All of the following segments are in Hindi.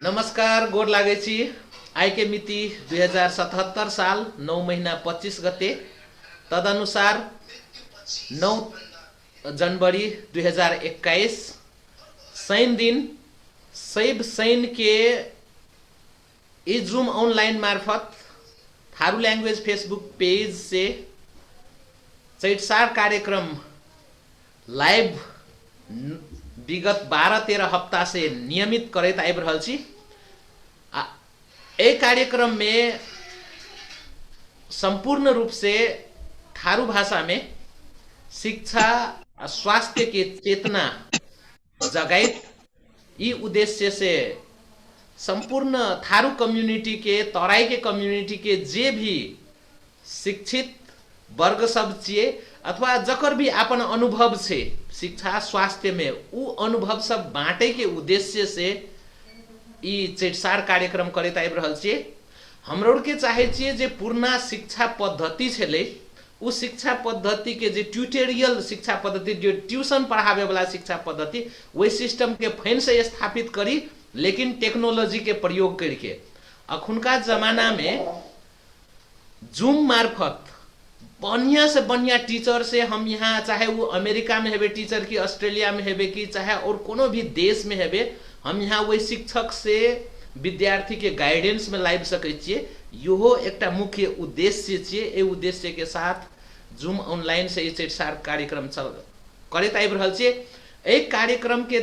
नमस्कार, गोर लागै छी। आइ के मिति 2077 साल 9 महीना 25 गते, तदनुसार 9 जनवरी 2021 शनि दिन शैव शनि के ई जूम ऑनलाइन मार्फत थारू लैंग्वेज फेसबुक पेज से चैटसार कार्यक्रम लाइव विगत 12-13 हफ्ता से नियमित करैत आबि रहल छी। ए कार्यक्रम में संपूर्ण रूप से थारू भाषा में शिक्षा स्वास्थ्य के चेतना जगाइत ई उद्देश्य से संपूर्ण थारू कम्युनिटी के, तराई के कम्युनिटी के जे भी शिक्षित वर्ग सब छिए अथवा जकर भी अपन अनुभव छे शिक्षा स्वास्थ्य में, उ अनुभव सब बाँटे के उद्देश्य से ई चैटसार कार्यक्रम करैत आबि रहल छिए। हमरो के चाहे छिए जे पूर्णा शिक्षा पद्धति छलै, उ शिक्षा पद्धति के जे ट्यूटोरियल शिक्षा पद्धति, जो ट्यूशन पढ़ावे वाला शिक्षा पद्धति, वही सिस्टम के फेन से स्थापित करी, लेकिन टेक्नोलॉजी के प्रयोग करके। अखुनका जमाना में जूम मार्फत बढ़िया से बढ़िया टीचर से हम यहाँ, चाहे वो अमेरिका में हेबे टीचर की, ऑस्ट्रेलिया में हेबे की, चाहे और कोनो भी देश में हेबे, हम यहाँ वही शिक्षक से विद्यार्थी के गाइडेंस में लाइव सकै छिए। यो एक मुख्य उद्देश्य छिए। ए उद्देश्य के साथ जूम ऑनलाइन से चैटसार कार्यक्रम करैत आबि रहल छिए। एक कार्यक्रम के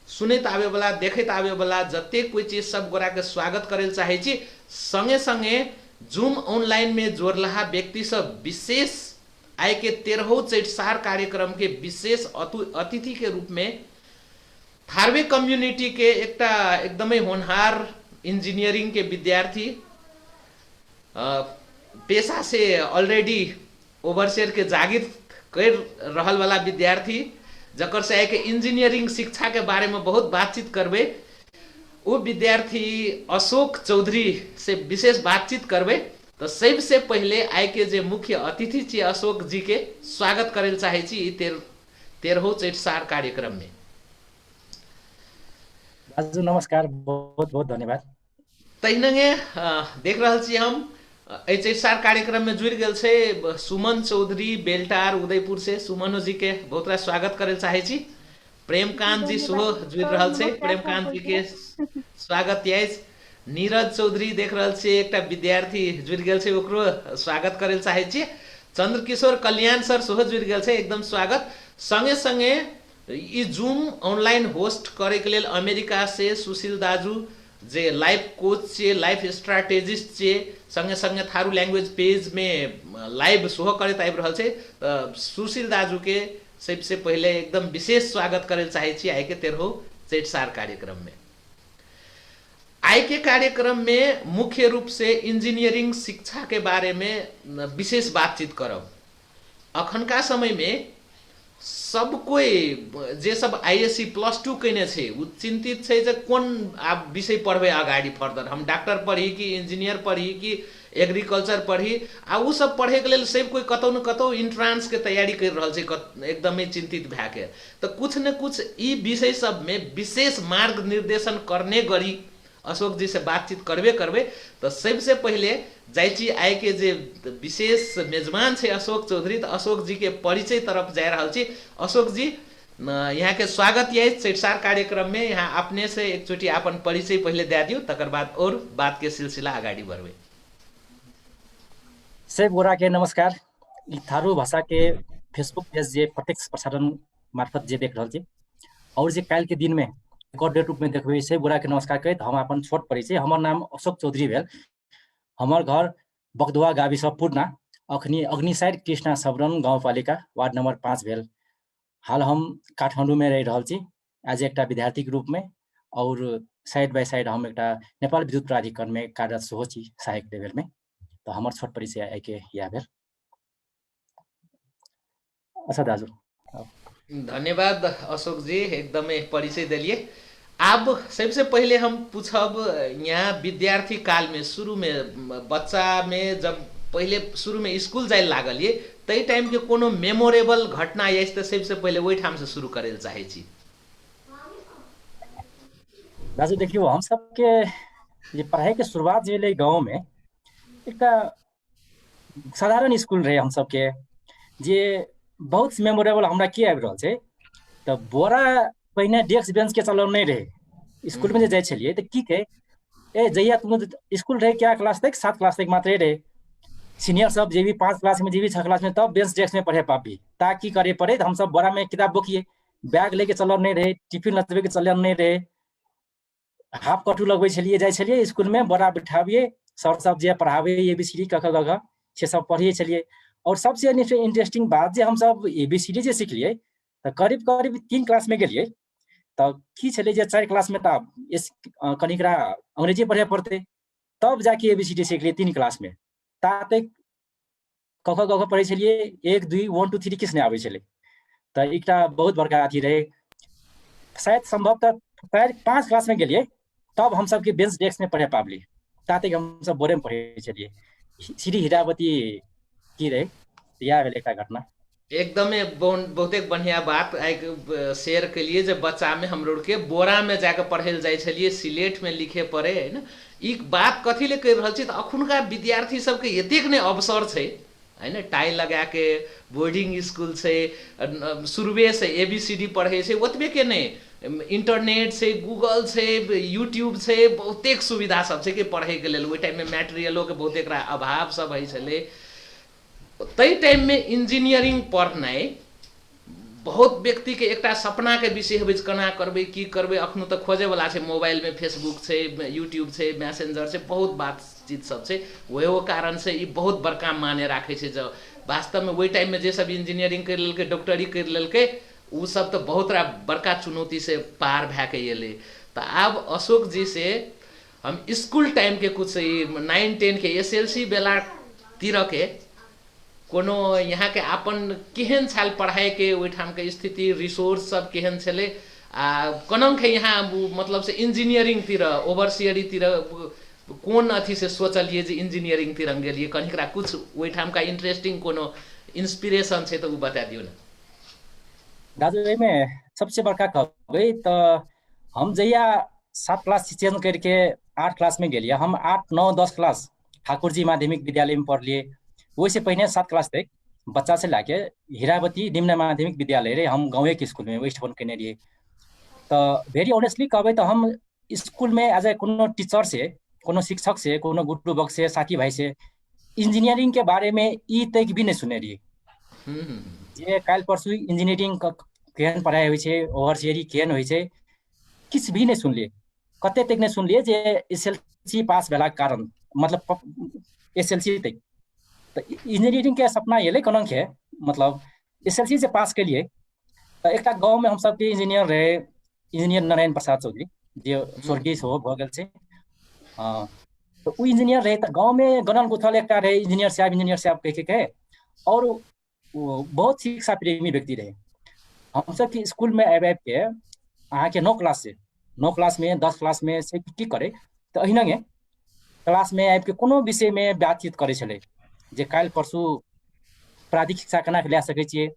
सुनैत आवे वाला, देखैत आवे वाला जते कोई चीज सब गोरा के स्वागत करे चाहे छी। संगे संगे जूम ऑनलाइन में जोड़लहा व्यक्ति सब विशेष आय के 13 चैटसार कार्यक्रम के विशेष अतिथि के रूप में थारवे कम्युनिटी के एकटा एकदमै होनहार इंजीनियरिंग के विद्यार्थी, पेशा से ऑलरेडी ओवरसेयर के जागीर कर रहल वाला विद्यार्थी, जकर से के इंजीनियरिंग शिक्षा के बारे में बहुत बातचीत करबे, वो विद्यार्थी अशोक चौधरी से विशेष बातचीत करबे। तो सबसे पहले आय के जे मुख्य अतिथि छी अशोक जी के स्वागत करे चाहे छी 13 चैटसार कार्यक्रम में। हजुर नमस्कार, बहुत बहुत धन्यवाद। तहिनगे देख रहल छी हम चैटसार कार्यक्रम में जुड़ गए छे सुमन चौधरी बेल्टार उदयपुर से। सुमनो जी के बहुत बड़ा स्वागत करे चाहे छी। प्रेमकांत जी सुहो जुड़ रहल छे, प्रेमकांत जी के स्वागत अछि। नीरज चौधरी देख रहल छे एकटा विद्यार्थी जुड़ गेल छे, ओकरो स्वागत करे चाहे छी। चंद्रकिशोर कल्याण सर सुहो जुड़ गेल छे, एकदम स्वागत। संगे संगे ई जूम ऑनलाइन होस्ट करे के लेल अमेरिका से सुशील दाजू जे लाइफ कोच छे, लाइफ स्ट्रैटेजिस्ट छे, संगे संगे थारू लैंग्वेज पेज में लाइव सुहो करैत आबि रहल छे। सुशील दाजू के सबसे पहले एकदम विशेष स्वागत करे चाहे छी आय के 13 चैटसार कार्यक्रम में। आय के कार्यक्रम में मुख्य रूप से इंजीनियरिंग शिक्षा के बारे में विशेष बातचीत करब। अखनका समय में सब कोई जे सब आईएससी +2 कैने छे, उ चिंतित छे जे कोन आप विषय पढ़बे आगाड़ी फर्दर, हम डॉक्टर पढ़ी कि इंजीनियर पढ़ी कि एग्रीकल्चर पढ़ी। आ उ सब पढ़े के लेल सब कोई कतौ न कतौ इंट्रांस के तैयारी कर रहल छे, एकदमै चिंतित भए के। तो कुछ न कुछ ई विषय सब में विशेष मार्ग निर्देशन करने गरी अशोक जी से बातचीत करबे। तो सबसे पहले जाइची आय के जे विशेष मेजबान छे अशोक चौधरी, तो अशोक जी के परिचय तरफ जा रहल छी। अशोक जी यहाँ के स्वागत है चैटसार कार्यक्रम में। यहाँ अपने से एक चोटी अपन परिचय पहले दे दियो, तकर बाद और बात के सिलसिला आगाड़ी बढ़बे। सब गोरा के नमस्कार। ई थारू भाषा के फेसबुक पेज जे प्रत्यक्ष प्रसारण मार्फत जे देख रहल छी और जे काल के दिन में रिकॉर्डेड रूप में देखबे, सब गोरा के नमस्कार कहत हम अपन छोट परिचय। हमर नाम अशोक चौधरी भेल। हमर घर बगदुआ गाविस पूर्णा, अखनी अग्निसाइड कृष्णा सबरन गाउँपालिका वार्ड नंबर 5 भेल। हाल हम काठमाडौँ में रह रहल छी एज एकटा विद्यार्थी के रूप में, और साइड बाय साइड हम एकटा नेपाल विद्युत प्राधिकरण में कार्यरत सेहो छी सहायक लेवल में। तो हमर छोट परिचय आइ के यह भेल। अच्छा दाजू, धन्यवाद अशोक जी, एकदमै परिचय दिलिए। अब सबसे पहले हम पूछब, यहाँ विद्यार्थी काल में शुरू में बच्चा में जब पहले शुरू में स्कूल जाए लागल ये, तई टाइम के कोनो मेमोरेबल घटना अछि तो सबसे पहले वही ठाम से शुरू करे चाहे छी। दाजु देखियो हम सबके ये पढ़ाई के शुरुआत जे ले गांव में एक साधारण स्कूल रहे हम सबके जे बहुत मेमोरेबल हमरा की आबि रहल छै तऽ बोरा पहिने डेस्क बेंच के चलन नहीं रहे स्कूल में जे जाइ छलिए तऽ की कहे जहिया तुम स्कूल रहे क्या क्लास तक 7 क्लास तक मात्रे रहे सीनियर सब जे भी 5 क्लास में जे भी 6 क्लास में तब बेंच डेस्क में पढ़े पाबी ता की करे पड़े हम सब बोरा में किताब बोकिए बैग लेके चलन नहीं रहे टिफिन लतबे के चलन नहीं रहे हाफ कटू लगबै छलिए जाइ छलिए स्कूल में बोरा बिठाबिए सर सब जे पढ़ावे ABCD क ख ग घ से सब पढ़िए छलिए और सबसे इंटरेस्टिंग बात जे हम सब ABCD जे सिखलिए तऽ करीब करीब 3 क्लास में गेलिए तऽ की छलै जे 4 क्लास में तऽ कनिकरा अंग्रेजी पढ़े पड़ते तब जाके ABCD सिखलिए 3 क्लास में ता तक क ख ग घ पढ़े छलिए 1 2 1 2 3 किस नहीं आबै छलै तऽ एकटा बहुत बड़का अथी रहे शायद संभवतः 5 क्लास में गेलिए तब हम सबके बेंच डेस्क में पढ़े पाबली ता तक हम सब बोरे में पढ़े छलिए श्री हीरावती की रहे यह भेल एकटा घटना एकदमै बहुते बढ़िया बात आइ शेयर केलिए जे बच्चा में हम लोग के बोरा में जाके पढ़े ले जाइ छलिए सिलेट में लिखे पड़े है ना ई बात कथी ले कहि रहल छी तऽ अखुनका विद्यार्थी सबके एतेक ने अवसर छै है ना टाई लगा के बोर्डिंग स्कूल से शुरुए से ABCD पढ़े छै ओतबे के नहीं इंटरनेट से गूगल से यूट्यूब से बहुतेक सुविधा सब छै कि पढ़े के लेल ओहि टाइम में मैटेरियलो के बहुते अभाव सब है छलै तई टाइम में इंजीनियरिंग पढ़नाइ बहुत व्यक्ति के एकटा सपना के विषय होबै केना करबै की करबै अखनो तक खोजे वाला छै मोबाइल में फेसबुक छै यूट्यूब छै मैसेंजर छै बहुत बातचीत सब छै ओहो कारण से ई बहुत बड़का माने राखे छै जब वास्तव में वही टाइम में जे सब इंजीनियरिंग कर लेलकै डॉक्टरी कर लेलकै उ सब तो बहुत बड़का चुनौती से पार भए के एलै तऽ आब अशोक जी से हम स्कूल टाइम के कुछ 9-10 के SLC बेला तीर के कोनो यहाँ के अपन केहन छाल पढ़ाई के ओहिठाम के स्थिति रिसोर्स सब केहन छलै आ कोना के यहाँ मतलब से इंजीनियरिंग तीर ओवरसियरी तीर कोन अथी से सोचलिए जे इंजीनियरिंग तीर गेलिए कनिकरा कुछ ओहिठाम का इंटरेस्टिंग कोनो इंस्पिरेशन छै तऽ उ बता दियो ना दाजु एहिमे सबसे बड़का कहबै तऽ हम जहिया 7 क्लास चेंज करके 8 क्लास में गेलिए हम 8 9 10 क्लास ठाकुर जी माध्यमिक विद्यालय में पढ़लिए वैसे पहले 7 क्लास तक बच्चा से लाके हीरावती निम्न माध्यमिक विद्यालय रे हम गाँवे के स्कूल में वेस्ट फोन करने रहिए तो वेरी ऑनेस्टली कहबै तो हम स्कूल में एज ए कोनो टीचर से कोनो शिक्षक से कोनो गुरुबक से साथी भाई से इंजीनियरिंग के बारे में ई तक भी नहीं सुने रहिए जे काल परसू इंजीनियरिंग केहन पढ़ाई होइ छै ओवरसियरी केहन होइ छै किछ भी नहीं सुनलिए कते तक नहीं सुनलिए जे SLC पास भेला कारण मतलब SLC तक तो इंजीनियरिंग के सपना ये कोना के मतलब SLC से पास के लिए तो एक गाँव में हम सबके इंजीनियर रहे इंजीनियर नारायण प्रसाद चौधरी जे स्वर्गीय हो भ गेल छै तो उ इंजीनियर रहे तो गाँव में गणन गुथल एक रहे इंजीनियर साहब कह के और बहुत शिक्षा प्रेमी व्यक्ति रहे हम सबके स्कूल में आबि के अहाँ के 9 क्लास में 10 क्लास में से की करे तो अहिना क्लास में आबि के कोनो विषय में बातचीत करे छले जे काल परसू प्राधिक शिक्षा केना लै सकै छियै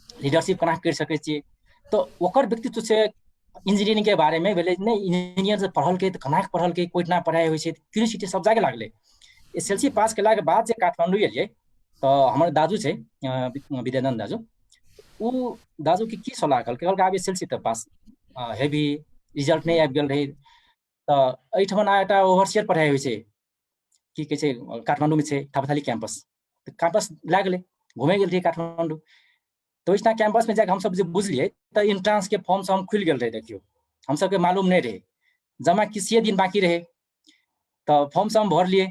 लीडरशिप केना कर सकै छियै तो ओकर व्यक्तित्व से इंजीनियरिंग के बारे में भेले नहीं इंजीनियर से पढ़ल के तो केना पढ़ल के कोइना पढ़ाई होइ छै क्यूरियोसिटी सब जागे लागले SLC पास केला के बाद जे काठमांडू एलिए तो हमर दादू छै विद्यानंद दादू उ दादू के की सलाह कहलकै आब SLC तो पास हेवी रिजल्ट नहीं आबि गेल रहे तो एहिठमा एकटा ओवरसियर पढ़ाई होइ छै की कहे छै काठमांडू में छै थापाथाली कैंपस तो कैंपस ला गेले घूमे गेल रही काठमांडू तो इतना कैंपस में जाके हम सब जे बुझलिए तो इंट्रांस के फॉर्म से हम खुल गेल रहे देखियो हम सबके मालूम नहीं रहे जमा किसी दिन बाकी रहे तो फॉर्म से हम भरलिए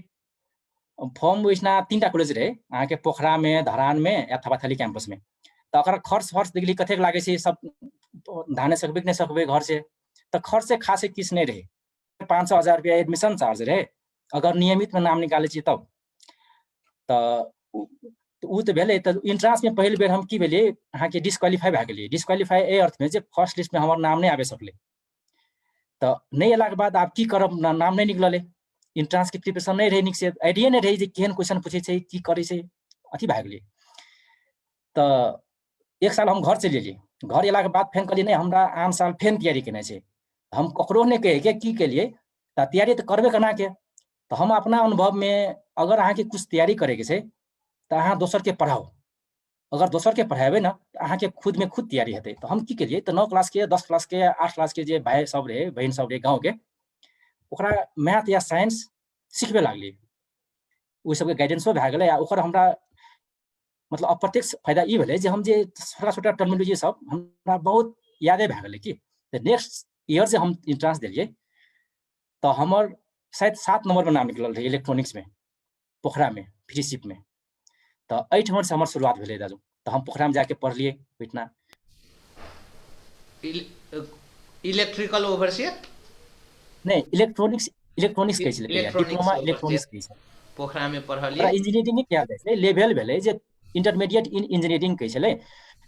फॉर्म वैसना 3टा कॉलेज रहे अहाँ के पोखरा में धरान में या थापाथाली कैंपस में तो अगर खर्च देखली कथे लागे छै सब धाने सकबे नहीं सकबे घर से तो खर्च से खासे किस नहीं रहे 500,000 रुपया एडमिशन चार्ज रहे अगर नियमित में नाम निकाले छी तब उ तो भेले तो इंट्रांस में पहले बेर हम की भेलिए अहाँ के डिस्क्वालीफाई भए गेलिए डिस्क्वालीफाई ए अर्थ में जे फर्स्ट लिस्ट में हमर नाम नहीं आबे सकले तो नहीं अला के बाद आप की करब नाम नहीं निकलले इंट्रांस के प्रिपरेशन नहीं रहे निक से आइडिया नहीं रहे जे केहन क्वेश्चन पूछे छै की करे छै अथी भए गेलिए तो एक साल हम घर चलि एलिए घर एला के बाद फेन कहलिए नहीं हमरा आन साल फेन तैयारी केने छै हम ककरो नहीं कहे कि के लिए तो तैयारी तो करबे करना के। तो हम अपना अनुभव में अगर अहाँ के कुछ तैयारी करे के छै तो अहाँ दोसर के पढ़ाओ, अगर दोसर के पढ़ेबे ना तो अहाँ के खुद में खुद तैयारी हेतै। तो हम की केलिए तो 9 क्लास के 10 क्लास के 8 क्लास के जे भाई सब रहे बहन सब रहे गाँव के ओकरा मैथ या साइंस सिखबे लागली, ओहि सबके गाइडेंसो भए गेलै आ ओकर हमरा मतलब अप्रत्यक्ष फायदा ई भेलै जे हम जे छोटा छोटा टर्मिनोलॉजी सब हमरा बहुत यादे भए गेलै कि नेक्स्ट ईयर जे हम इंट्रांस देलिए तो हमर शायद 7 नंबर पर नाम निकलल रहे इलेक्ट्रॉनिक्स में पोखरा में फ्रीशिप में। तो एहिठाम से हमर शुरुआत भेलै दाजू। तो हम पोखरा में जाके पढ़लिए इतना इलेक्ट्रिकल ओवरसियर नहीं इलेक्ट्रॉनिक्स इलेक्ट्रॉनिक्स कहै छलै इलेक्ट्रॉनिक्स डिप्लोमा ओवरसियर इलेक्ट्रॉनिक्स कहै छै। पोखरा में ओकरा पढ़लिए। इंजीनियरिंग क्या कहै छै लेवल भेलै जे इंटरमीडिएट इन इंजीनियरिंग कहै छलै,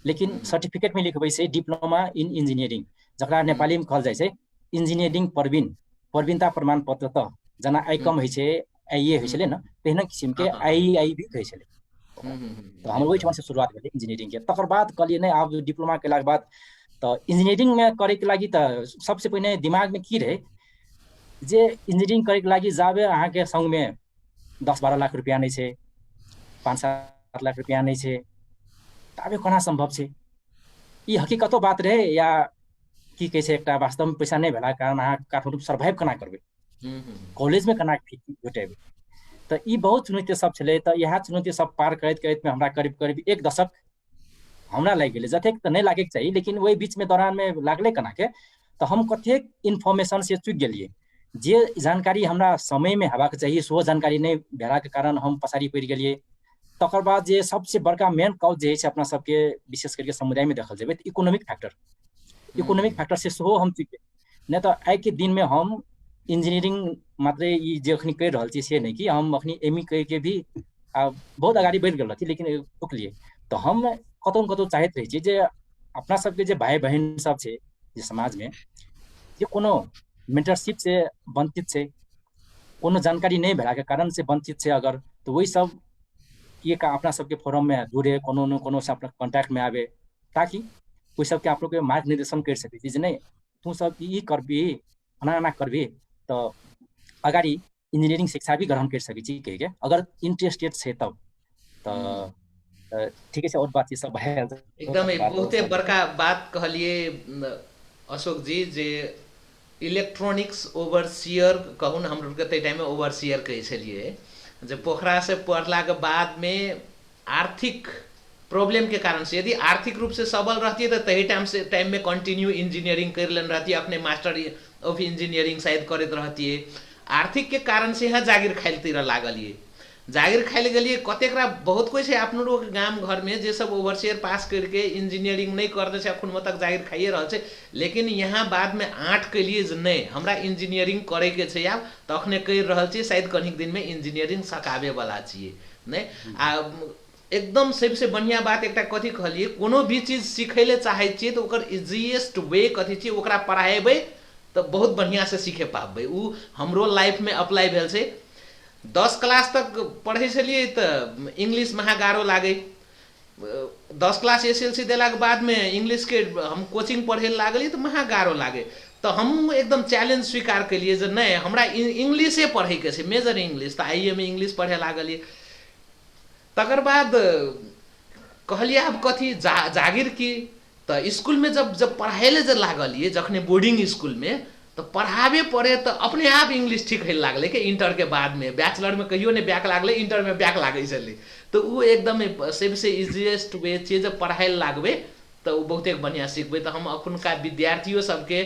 लेकिन सर्टिफिकेट में लिखबै छै डिप्लोमा इन इंजीनियरिंग, जकरा नेपाली में कहल जाइ छै इंजीनियरिंग प्रवीण प्रवीणता प्रमाण पत्र। तो जेना आईकम होइ छै आईए होइ छलै न तेहन किसिम के आईआई भी कहै छलै। तो हमर ओहिठाम से शुरुआत भेलै इंजीनियरिंग के। तकर बाद कहलिए नहीं आब डिप्लोमा केलाक बाद तो इंजीनियरिंग में करे के लागि तो सबसे पहिने दिमाग में की रहे जे इंजीनियरिंग करे के लागि जाबे अहाँ के संग में 10-12 लाख रुपया नहीं छै, 5-7 लाख रुपया नहीं छै, ताबे कोना संभव छै। ई हकीकतो बात रहे या की कहै छै एकटा वास्तव में पैसा नहीं भेला कारण अहाँ काठमाडौँ सर्वाइव केना करबै, कॉलेज में केना जुटेबै। तो ई बहुत चुनौती सब छलै। तो इएह चुनौती सब पार करैत करैत में हमरा करीब करीब 1 दशक हमरा लागि गेलै। जतेक तऽ नहीं लागे के चाही लेकिन वही बीच में दौरान में लागले केना के तो हम कतेक इन्फॉर्मेशन से चुक गेलिए जे जानकारी हमरा समय में हेबाक चाही सेहो जानकारी नहीं भेलाके कारण हम पछाड़ी पड़ि गेलिए। तकर बाद जे सबसे बड़का मेन कॉज जे है अपना सबके विशेष करके समुदाय में देखल जेबै तो इकोनॉमिक फैक्टर से सेहो हम चुक गेलिए। नहीं तो आइ के दिन में हम इंजीनियरिंग मात्रै ई जे अखनी करि रहल छी से नहीं कि हम अखनी एमई कहि के भी बहुत अगाडि बढ़ि गेल रहती लेकिन रुकलिए। तो हम कतौ न कतौ चाहैत रही छी जे अपना सबके जे भाई बहन सब छै जे समाज में जे कोनो मेंटरशिप से वंचित छै, कोनो जानकारी नहीं भेला के कारण से वंचित छै अगर तो वही सब ये का अपना सबके फोरम में जुड़े कोनो न कोनो से अपना कांटेक्ट में आवे ताकि कोई सबके आप लोग के मार्गदर्शन कर सके जे नहीं तू सब ई करबी फलाना करबी तो अगाडि इंजीनियरिंग शिक्षा भी ग्रहण कर सकै छी कह के अगर इंटरेस्टेड छै तब तो ठीक है। और बात ये सब है एकदमै बहुते बड़का बात कहलिए अशोक जी जे इलेक्ट्रॉनिक्स ओवरसियर कहूँ हम लोग के टाइम में ओवरसियर कहे छलिए जे पोखरा से पढ़ला के बाद में आर्थिक प्रॉब्लम के कारण से यदि आर्थिक रूप से सबल रहती है तो तही टाइम में कंटिन्यू इंजीनियरिंग कर लेन रहती है, अपने मास्टर ऑफ इंजीनियरिंग शायद करते रहती है। आर्थिक के कारण से यहाँ जागीर खाइल लागलिए, जागीर खाइल गलिए कतेकरा बहुत कोई है अपनो लोग गांव घर में जे सब ओवरसियर पास करके इंजीनियरिंग नहीं करते अखन तक जागीर खाइए रहा है। लेकिन यहाँ बाद में आठ के लिए नहीं हमरा इंजीनियरिंग करे के छै आब तो अखने कर रहा है, शायद कनिक दिन में इंजीनियरिंग सकाबे वाला चाहिए नहीं आ एकदम सबसे बढ़िया बात एक कथी कहलिए कोनो भी चीज सीखे चाहे छे तो ओकर इजीएस्ट वे कथी छे ओकरा पढ़ाएबै तो बहुत बढ़िया से सीखे पाबै। उ हमरो लाइफ में अप्लाई भेल छै। 10 क्लास तक पढ़े छलिए तो इंग्लिश महा गारो लागे, 10 क्लास एसएलसी देलाक बाद में इंग्लिश के हम कोचिंग पढ़े लागलिए तो महा गारो लागे। तो हम एकदम चैलेंज स्वीकार कलिए जे नहीं हमरा इंग्लिशे पढ़े के छै, मेजर इंग्लिश। तो आईए में इंग्लिश पढ़े लागलिए। तकर बाद कहलिए अब कथी जागीर की तो स्कूल में जब पढ़ाए जब लागलिए जखने बोर्डिंग स्कूल में तो पढ़ावे पड़े तो अपने आप इंग्लिश ठीक है लागले के इंटर के बाद में बैचलर में कहियो नहीं बैक लागले, इंटर में बैक लागे चले तो वो एकदम सबसे इजीएस्ट वे छे जब पढ़ाए लागबे तो वो बहुते बढ़िया सीखबे। तो हम अखुनका विद्यार्थियों सबके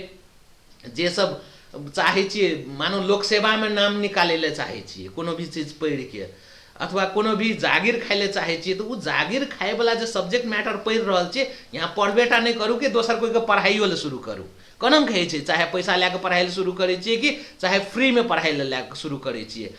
जे सब चाहे छिए मानो लोक सेवा में नाम निकाले ले चाहे छिए कोनो भी चीज पढ़ के अथवा कोनो भी जागीर खाए चाहे छिए तो वो जागीर खाए वाला जो सब्जेक्ट मैटर पढ़ रहा छे यहाँ पढ़बेटा नहीं करू कि दोसर कोई के पढ़ाइयो ले शुरू करू कनम कहे छे चाहे पैसा लेके पढ़ाई शुरू करे छिए कि चाहे फ्री में पढ़ाई लेके शुरू करे छिए।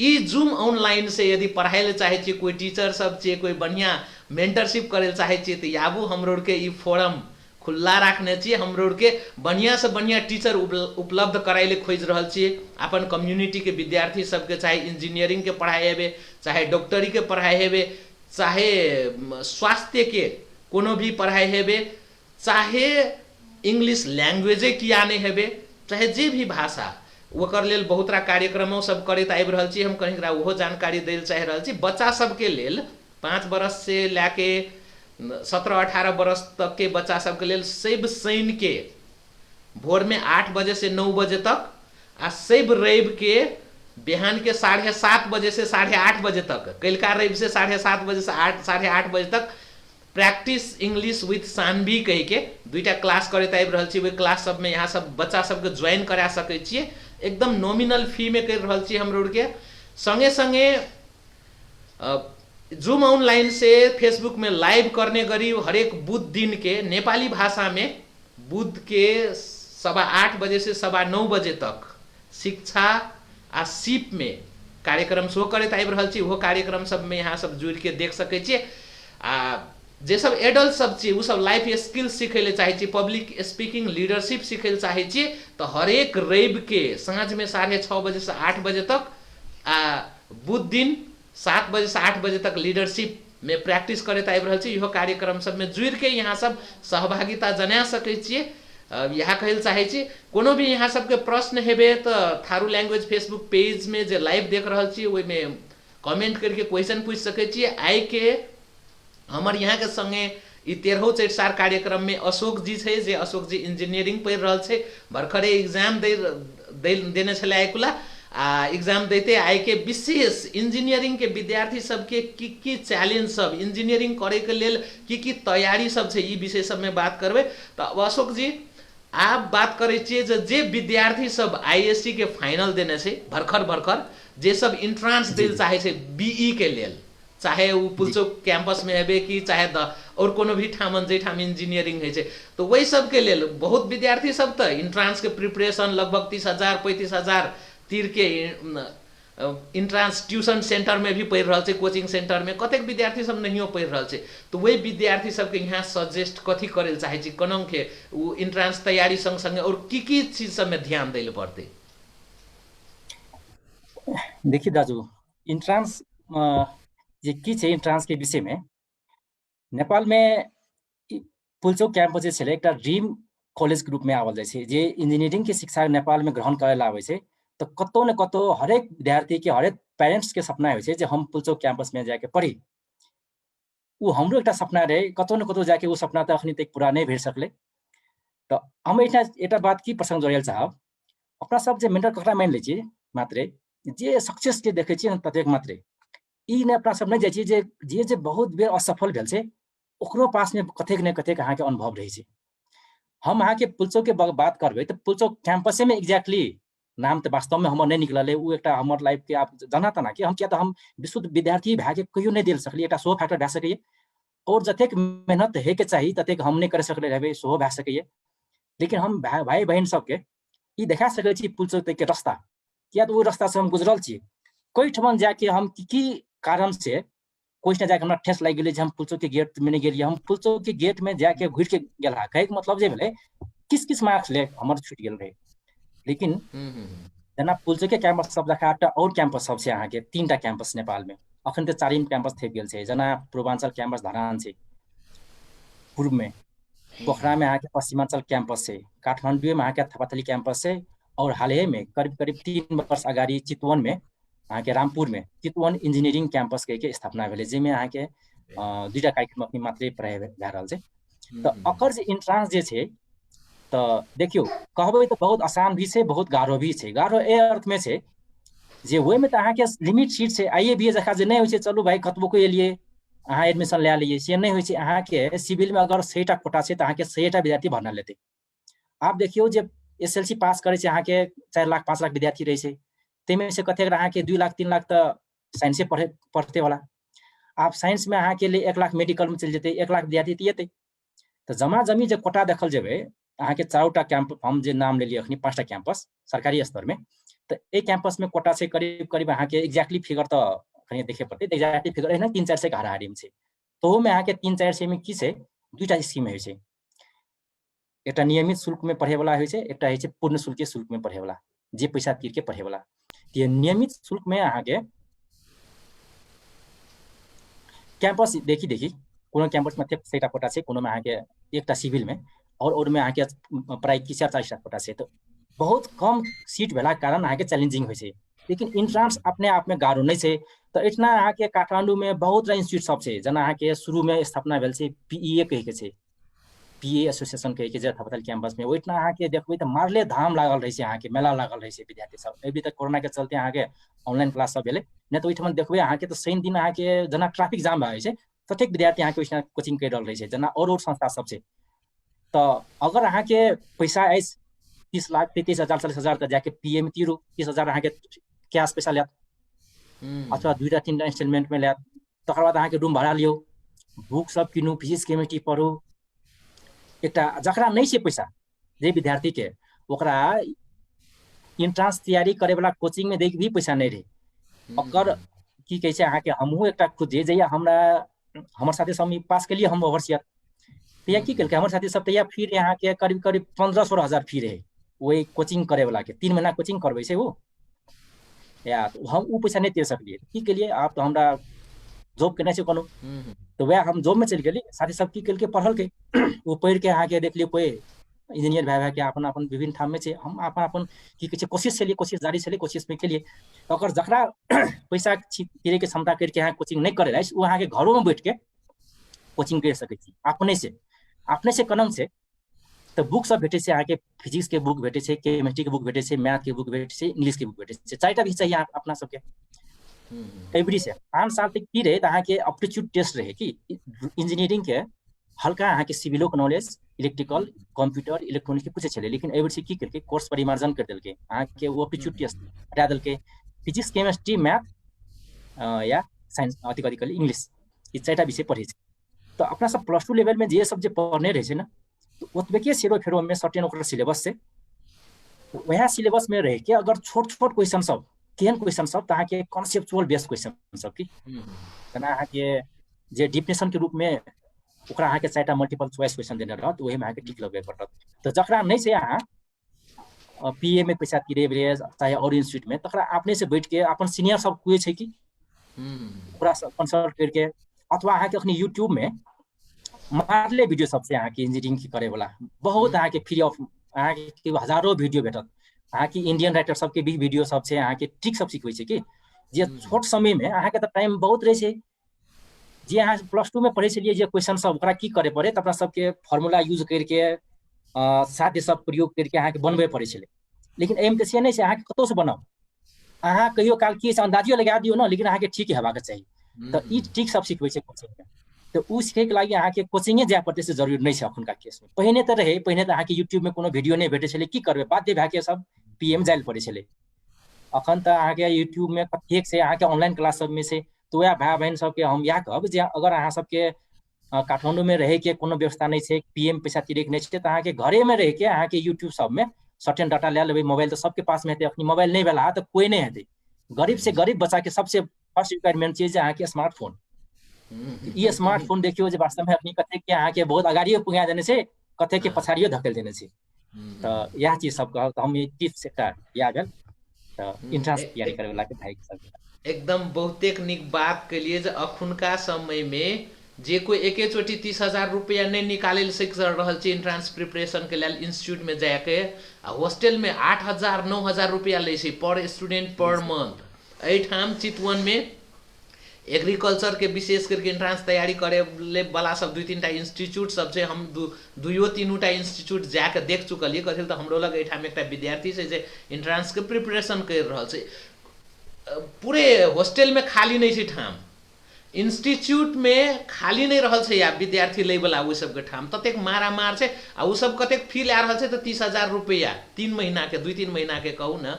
ई जूम ऑनलाइन से यदि पढ़ाई ले चाहे छिए कोई टीचर सब छे कोई बढ़िया मेंटरशिप करे चाहे छिए तो आबू हमरो के ई फोरम खुला रखने चाहिए। हम लोग के बढ़िया से बढ़िया टीचर उपलब्ध कराए ले खोज रहा छे अपन कम्युनिटी के विद्यार्थी सबके, चाहे इंजीनियरिंग के पढ़ाई हेबे चाहे डॉक्टरी के पढ़ाई हेबे चाहे स्वास्थ्य के कोनो भी पढ़ाई हेबे चाहे इंग्लिश लैंग्वेजे किया नहीं हेबे, चाहे जे भी भाषा, ओकर लेल बहुत रा कार्यक्रमों सब करैत आबि रहल छी। हम कहीं ओहो जानकारी दै चाहि रहल छी। बच्चा सबके लेल 5 बरस से लैके 17-18 बरस तक के बच्चा सबके लेल शैव शनि के भोर में 8 बजे से 9 बजे तक, आ शैव रवि के बिहान के 7:30 बजे से 8:30 बजे तक, कलिका रवि से 7:30 बजे से 8:30 बजे तक प्रैक्टिस इंग्लिश विथ सानवी कह के 2टा क्लास करैत आबि रहल छी। ओहि क्लास सब में यहाँ सब बच्चा सबके ज्वाइन करा सकै छियै। एकदम नॉमिनल फी में कर रहल छी हम रोड के। संगे संगे जूम ऑनलाइन से फेसबुक में लाइव करने गरी हरेक बुध दिन के नेपाली भाषा में बुध के 8:15 बजे से 9:15 बजे तक शिक्षा आ सीप में कार्यक्रम शो करैत आबि रहल छी। ओहो कार्यक्रम सब में यहाँ सब जुड़ के देख सकै छियै। आ जे सब एडल्ट सब छी उ सब लाइफ स्किल सीखे ले चाहे छी, पब्लिक स्पीकिंग लीडरशिप सीखे ले चाहे छी, तो हरेक रवि के साँझ में 6:30 बजे से 8 बजे तक, आ बुध दिन 7 बजे से 8 बजे तक लीडरशिप में प्रैक्टिस करैत आबि रहल छी। इहो कार्यक्रम सब में जुड़ के यहाँ सब सहभागिता जना सकै छियै। यहाँ कहल चाहे छी कोनो भी यहाँ सबके प्रश्न हेबे तो थारू लैंग्वेज फेसबुक पेज में जे लाइव देख रहल छी ओहि में कमेंट करके क्वेश्चन पूछ सकै छियै। आइ के हमर यहाँ के संगे ई 13 चैतसार कार्यक्रम में अशोक जी छै, जे अशोक जी इंजीनियरिंग पढ़ि रहल छै। भरखरे एग्जाम देने छले आइकुला, आ एग्जाम देते आइ के विशेष इंजीनियरिंग के विद्यार्थी सबके की चैलेंज सब, इंजीनियरिंग करे के लेल की तैयारी सब छै, ई विषय सब में बात करबै। तो अशोक जी आप बात करे छियै जे विद्यार्थी सब आईएससी के फाइनल देने छै भरखर, जे सब इंट्रांस देल चाहे छै बीई के लेल, चाहे वो पुलचौक कैंपस में हेबे कि चाहे और कोनो भी ठामन जे ठाम इंजीनियरिंग है छै, तो वही सब के लेल बहुत विद्यार्थी सब तो इंट्रांस के प्रिपरेशन लगभग 30,000-35,000 तीर के इंट्रांस ट्यूशन सेंटर में भी पढ़ रहल छै, कोचिंग सेंटर में कतेक विद्यार्थी सब नहियो पढ़ रहल छै। तो वही विद्यार्थी सबके यहाँ सजेस्ट कथी करे चाहे छी, कोना के वो इंट्रांस तैयारी संग संगे और की चीज सब में ध्यान दै पड़ते? देखिए दाजू, इंट्रांस जे की छै इंट्रांस के विषय में नेपाल में पुलचौक कैंपस जे छलै एकटा ड्रीम कॉलेज के रूप में आवल जाय छै। जे इंजीनियरिंग के शिक्षा नेपाल में ग्रहण करे ला आबै छै तो कतौ न कतौ हरेक विद्यार्थी के, हरेक पेरेंट्स के सपना होइ छै जे हम पुलचौक कैंपस में जाके पढ़ी। वो हमरो एकटा सपना रहे, कतौ न कतौ जाके वो सपना तो अखनी तक पूरा नहीं भेट सकले। तो हम एटा बात की प्रसंग जोड़े चाहब, अपना सब जे मेंटर ककरा मान लै छी मात्रे, जे सक्सेस के देखे छी ततेक मात्रे ई ने अपना सब नहीं जाइ छी जे बहुत बेर असफल भेल छै ओकरो पास में कतेक न कतेक अहाँ के अनुभव रहे छै। हम अहाँ के पुलचौक के बात करबे तो पुलचौक कैंपसे में एग्जैक्टली नाम तो वास्तव में हमर नहीं निकलल है। वो एकटा हमर लाइफ के आप जाना तना कि हम क्या तो हम विशुद्ध विद्यार्थी भए के कहियो नहीं दिल सकली, एकटा सो फैक्टर भए सकैए। और जतेक मेहनत है के चाहिए ततेक हम नहीं कर सकले रहबे, सेहो भए सकैए। लेकिन हम भाई बहन सबके ई देखा सकै छी पुलचौक तक के रास्ता, किया तो वो रास्ता से हम गुजरल छी। कोई ठमन जाके हम की कारण से कोई ना जाके हमरा ठेस लग गेलै जे हम पुलचौक के गेट में नहीं गेलिए, हम पुलचौक के गेट में जाके घुर के गेला, कहे के मतलब जे भेलै किस मार्क्स ले हमर छूट गेल रहे। लेकिन जेना पुलचौक के कैंपस सब जका एकटा और कैंपस सब छै, अहाँ के 3टा कैंपस नेपाल में अखन तो 4 कैंपस थेप गेल छै। जेना पूर्वांचल कैंपस धरान छै पूर्व में, पोखरा में अहाँ के पश्चिमांचल कैंपस छै, काठमांडू में अहाँ के थपाथली कैंपस छै, और हाल ही में करीब 3 वर्ष अगाडि चितवन में अहाँ के रामपुर में चितवन इंजीनियरिंग कैंपस के स्थापना भेलै, जेमे अहाँ के 2टा कार्यक्रम अपनी मात्रे पढ़ाई भए रहल छै। तो अकर जे इंट्रांस जे छै तो देखियो कहबै तो बहुत आसान भी छै, बहुत गाढ़ो भी छै। गाढ़ो ए अर्थ में छै जे ओहि में तो अहाँ के लिमिट सीट छै, आईए जका जे नहीं होइ छै चलू भाई कतबो को एलिए अहाँ एडमिशन ले लिये, से नहीं होइ छै। अहाँ के सिविल में अगर 100टा कोटा छै तो अहाँ के 100टा विद्यार्थी भरना लेते। आप देखियो जे एसएलसी पास करे छै अहाँ के 4 लाख 5 लाख विद्यार्थी रहे छै, तेमे से कतेक अहाँ के 2 लाख 3 लाख तो साइंसे पढ़ते वाला। आप साइंस में अहाँ के लिए 1 लाख मेडिकल में चल जेते, 1 लाख विद्यार्थी तो येते। तो जमा जमी जे कोटा देखल जेबे अहाँ के 4टा कैंप हम जे नाम ले लिए अखनी 5टा कैंपस सरकारी स्तर में, तो ए कैंपस में कोटा से करीब अहाँ के एग्जैक्टली फिगर तो कहीं देखे पड़ते, एग्जैक्टली फिगर है ना 3-4 से हाराहारी में छै। तो में अहाँ के 3-4 से में की छै 2टा स्कीम होइ छै, एकटा नियमित शुल्क में पढ़े वाला होइ छै, एकटा होइ छै पूर्ण शुल्क शुल्क में पढ़े वाला, जे पैसा तीर के पढ़े वाला। ये नियमित शुल्क में अहाँ के कैंपस देखी कोनो कैंपस में 6टा कोटा छै, कोनो में अहाँ के 1टा सिविल में और में अहाँके प्राय 40 कोटा छै तो बहुत कम सीट भेला कारण अहाँके चैलेंजिंग होइ छै लेकिन इंट्रांस अपने आप में गारो नहीं छै तो एठना अहाँके काठमांडू में बहुत रास इंस्टीट्यूट सब छै जेना अहाँके शुरू में स्थापना भेल छै पीईए कहि के छै पीए एसोसिएशन कहि के जे थपथल कैंपस में ओइठना अहाँके देखबै तऽ मारले धाम लागल रहै छै अहाँके मेला लागल रहै छै विद्यार्थी सब अभी तक कोरोना के चलते अहाँके ऑनलाइन क्लास सब भेलै नहीं तो ओइठमा देखबै अहाँके तऽ शनि दिन अहाँके जेना ट्रैफिक जाम भए छै प्रत्येक विद्यार्थी अहाँके ओइठना कोचिंग करि रहल रहै छै जेना और संस्था सब छै तो अगर अहाँके पैसा अछि 30 लाख 33 हजार 40 हजार तऽ जाके पीए में तीरू 30 हजार अहाँके कैश पैसा लेत अथवा 2टा 3टा इंस्टॉलमेंट में लेत तकर बाद अहाँके रूम भाड़ा लियो बुक सब किनू फिजिक्स केमिस्ट्री पढ़ू एकटा जकरा नहीं छै पैसा जे विद्यार्थी के ओकरा इंट्रांस तैयारी करे वाला कोचिंग में देख भी पैसा नहीं रहे अगर की कहे छै अहाँके हमहूँ एकटा खुद जे जहिया हमरा हमर साथी सब पास के लिए हम ओवरसियर तैया की कल हमर साथी सब तैया फी यहाँ के करीब करीब 15-16 हजार फी रहे वही कोचिंग करे वाला के 3 महीना कोचिंग करबै छै वो या तो हम वो पैसा नहीं दे सकलिए की के लिए आप तो हमरा जॉब केना छै कोनो तो वह हम जॉब में चल गेली साथी सब की कल के पढ़ल के वो पढ़ के अहाँके देख लियो कोई इंजीनियर भए के अपन अपन विभिन्न ठाम में छै हम अपन अपन की कहै छै कोशिश छलिए कोशिश जारी छलिए कोशिश में केलिए अगर जकरा पैसा तिरे के क्षमता करके अहाँ कोचिंग नहीं करे वो अहाँके घरों में बैठ के कोचिंग कर सकै छी अपने से कलम से तो बुक सब भेटे छै अहाँके फिजिक्स के बुक भेटे छै केमिस्ट्री के बुक भेटे छै मैथ के बुक भेटे छै इंग्लिश के बुक भेटे छै 4टा भी चाहिए अपना सबके एवरी से 5 साल तक की रहे अहाँके एप्टीट्यूड टेस्ट रहे कि इंजीनियरिंग के हल्का अहाँके सिविलो के नॉलेज इलेक्ट्रिकल कंप्यूटर इलेक्ट्रॉनिक के पूछे छले लेकिन एवरी से की करके कोर्स परिमार्जन कर देलके अहाँके वो एप्टीट्यूड टेस्ट हटा देलके फिजिक्स केमिस्ट्री मैथ या साइंस अधिक इंग्लिश ये 4टा विषय पढ़े छै तो अपना सब +2 लेवल में जे सब जे पढ़ने रहे छै ना तो ओतबे के सेरो फेरो में सर्टेन ओकर सिलेबस से वह सिलेबस में रह के अगर छोट क्वेश्चन सब केहन क्वेश्चन सब त अहाँके कॉन्सेप्चुअल बेस्ड क्वेश्चन सब की जना अहाँके जे डिफिनेशन के रूप में ओकरा अहाँके 4टा मल्टीपल चॉइस क्वेश्चन देने रहत ओही में अहाँके टिक लगबे पड़त तो जकरा नहीं छै अहाँ पीए में पैसा तिरेबे चाहे और इंस्टीट्यूट में तकरा अपने से बैठ के अपन सीनियर सब कुए छै कि ओकरा कंसल्ट करके अथवा अहाँके अखनी यूट्यूब में मारले वीडियो सबसे अहाँके इंजीनियरिंग की करे वाला बहुत अहाँके फ्री ऑफ अहाँके हजारों वीडियो भेटत अहाँके इंडियन राइटर सबके भी वीडियो सब छै अहाँके ट्रिक सब सिखबै छै कि जे छोट समय में अहाँके त टाइम बहुत रहे छै जे अहाँ +2 में पढ़े छलिए जे क्वेश्चन सब ओकरा की करे पड़े त अपना सबके फार्मूला यूज करके साध्य सब प्रयोग करके अहाँके बनबे पड़े छले लेकिन एम के से नहीं छै अहाँके कतौ से बनाओ अहाँ कहियो काल की अंदाजियो लगा दियो ना लेकिन अहाँके ठीक हेबाक चाहिए तो ई ट्रिक सब सिखबै छै कोचिंग में तो उ सीखे के लागि अहाँके कोचिंगे जाय पड़ते से जरूरी नहीं है अखुनका केस में पहिने तो रहे पहिने तो अहाँके यूट्यूब में कोनो वीडियो नहीं भेटे छले की करबे बाध्य भए के सब पीएम जाइल पड़े छले अखन तो अहाँके यूट्यूब में कतेक से अहाँके ऑनलाइन क्लास सब में से तो वह भाई बहन सबके हम इएह कहब जे अगर अहाँ सबके काठमांडू में रहे के कोनो व्यवस्था नहीं छै पीएम पैसा तिरे के नहीं छै तो अहाँके घरे में रह के अहाँके यूट्यूब सब में सर्टेन डाटा ले लेबै मोबाइल तो सबके पास में हेतै अखनी मोबाइल नहीं भेला तो कोई नहीं हेतै गरीब से गरीब बच्चा के सबसे फर्स्ट रिक्वायरमेंट चीज अहाँके स्मार्टफोन ये स्मार्टफोन देखियो जे वास्तव में अपनी कते के अहाँके बहुत अगाड़ियो पुगा देने छै कते के पछाड़ियो धकेल देने छै तो यह चीज सब कहब हम ये टिप्स एकटा याद भेल तो इंट्रांस तैयारी करे वाला के भाई सब एकदम बहुतेक निक बात के लिए अखुनका समय में जे कोई एके चोटी 30,000 रुपया नहीं निकाले सीख रहल छै इंट्रांस प्रिपरेशन के लिए इंस्टीट्यूट में जाके हॉस्टल में 8,000 9,000 रुपया ले छै पर स्टूडेंट पर मंथ एठाम चितवन में एग्रीकल्चर के विशेष करके इंट्रांस तैयारी करे वाला सब 2-3टा इंस्टीट्यूट सब छै हम 2-3टा इंस्टीट्यूट जाके देख चुकलिए कथि तो हमरो लग एठाम एकटा विद्यार्थी छै जे इंट्रांस के प्रिपरेशन कर रहल छै पूरे हॉस्टल में खाली नहीं छै ठाम इंस्टीट्यूट में खाली नहीं रहल छै या विद्यार्थी लै वाला वो सब के ठाम ततेक मारामार छै आ वो सब कतेक फी ला रहल छै तो 30,000 रुपया 3 महीना के 2-3 महीना के कहू ना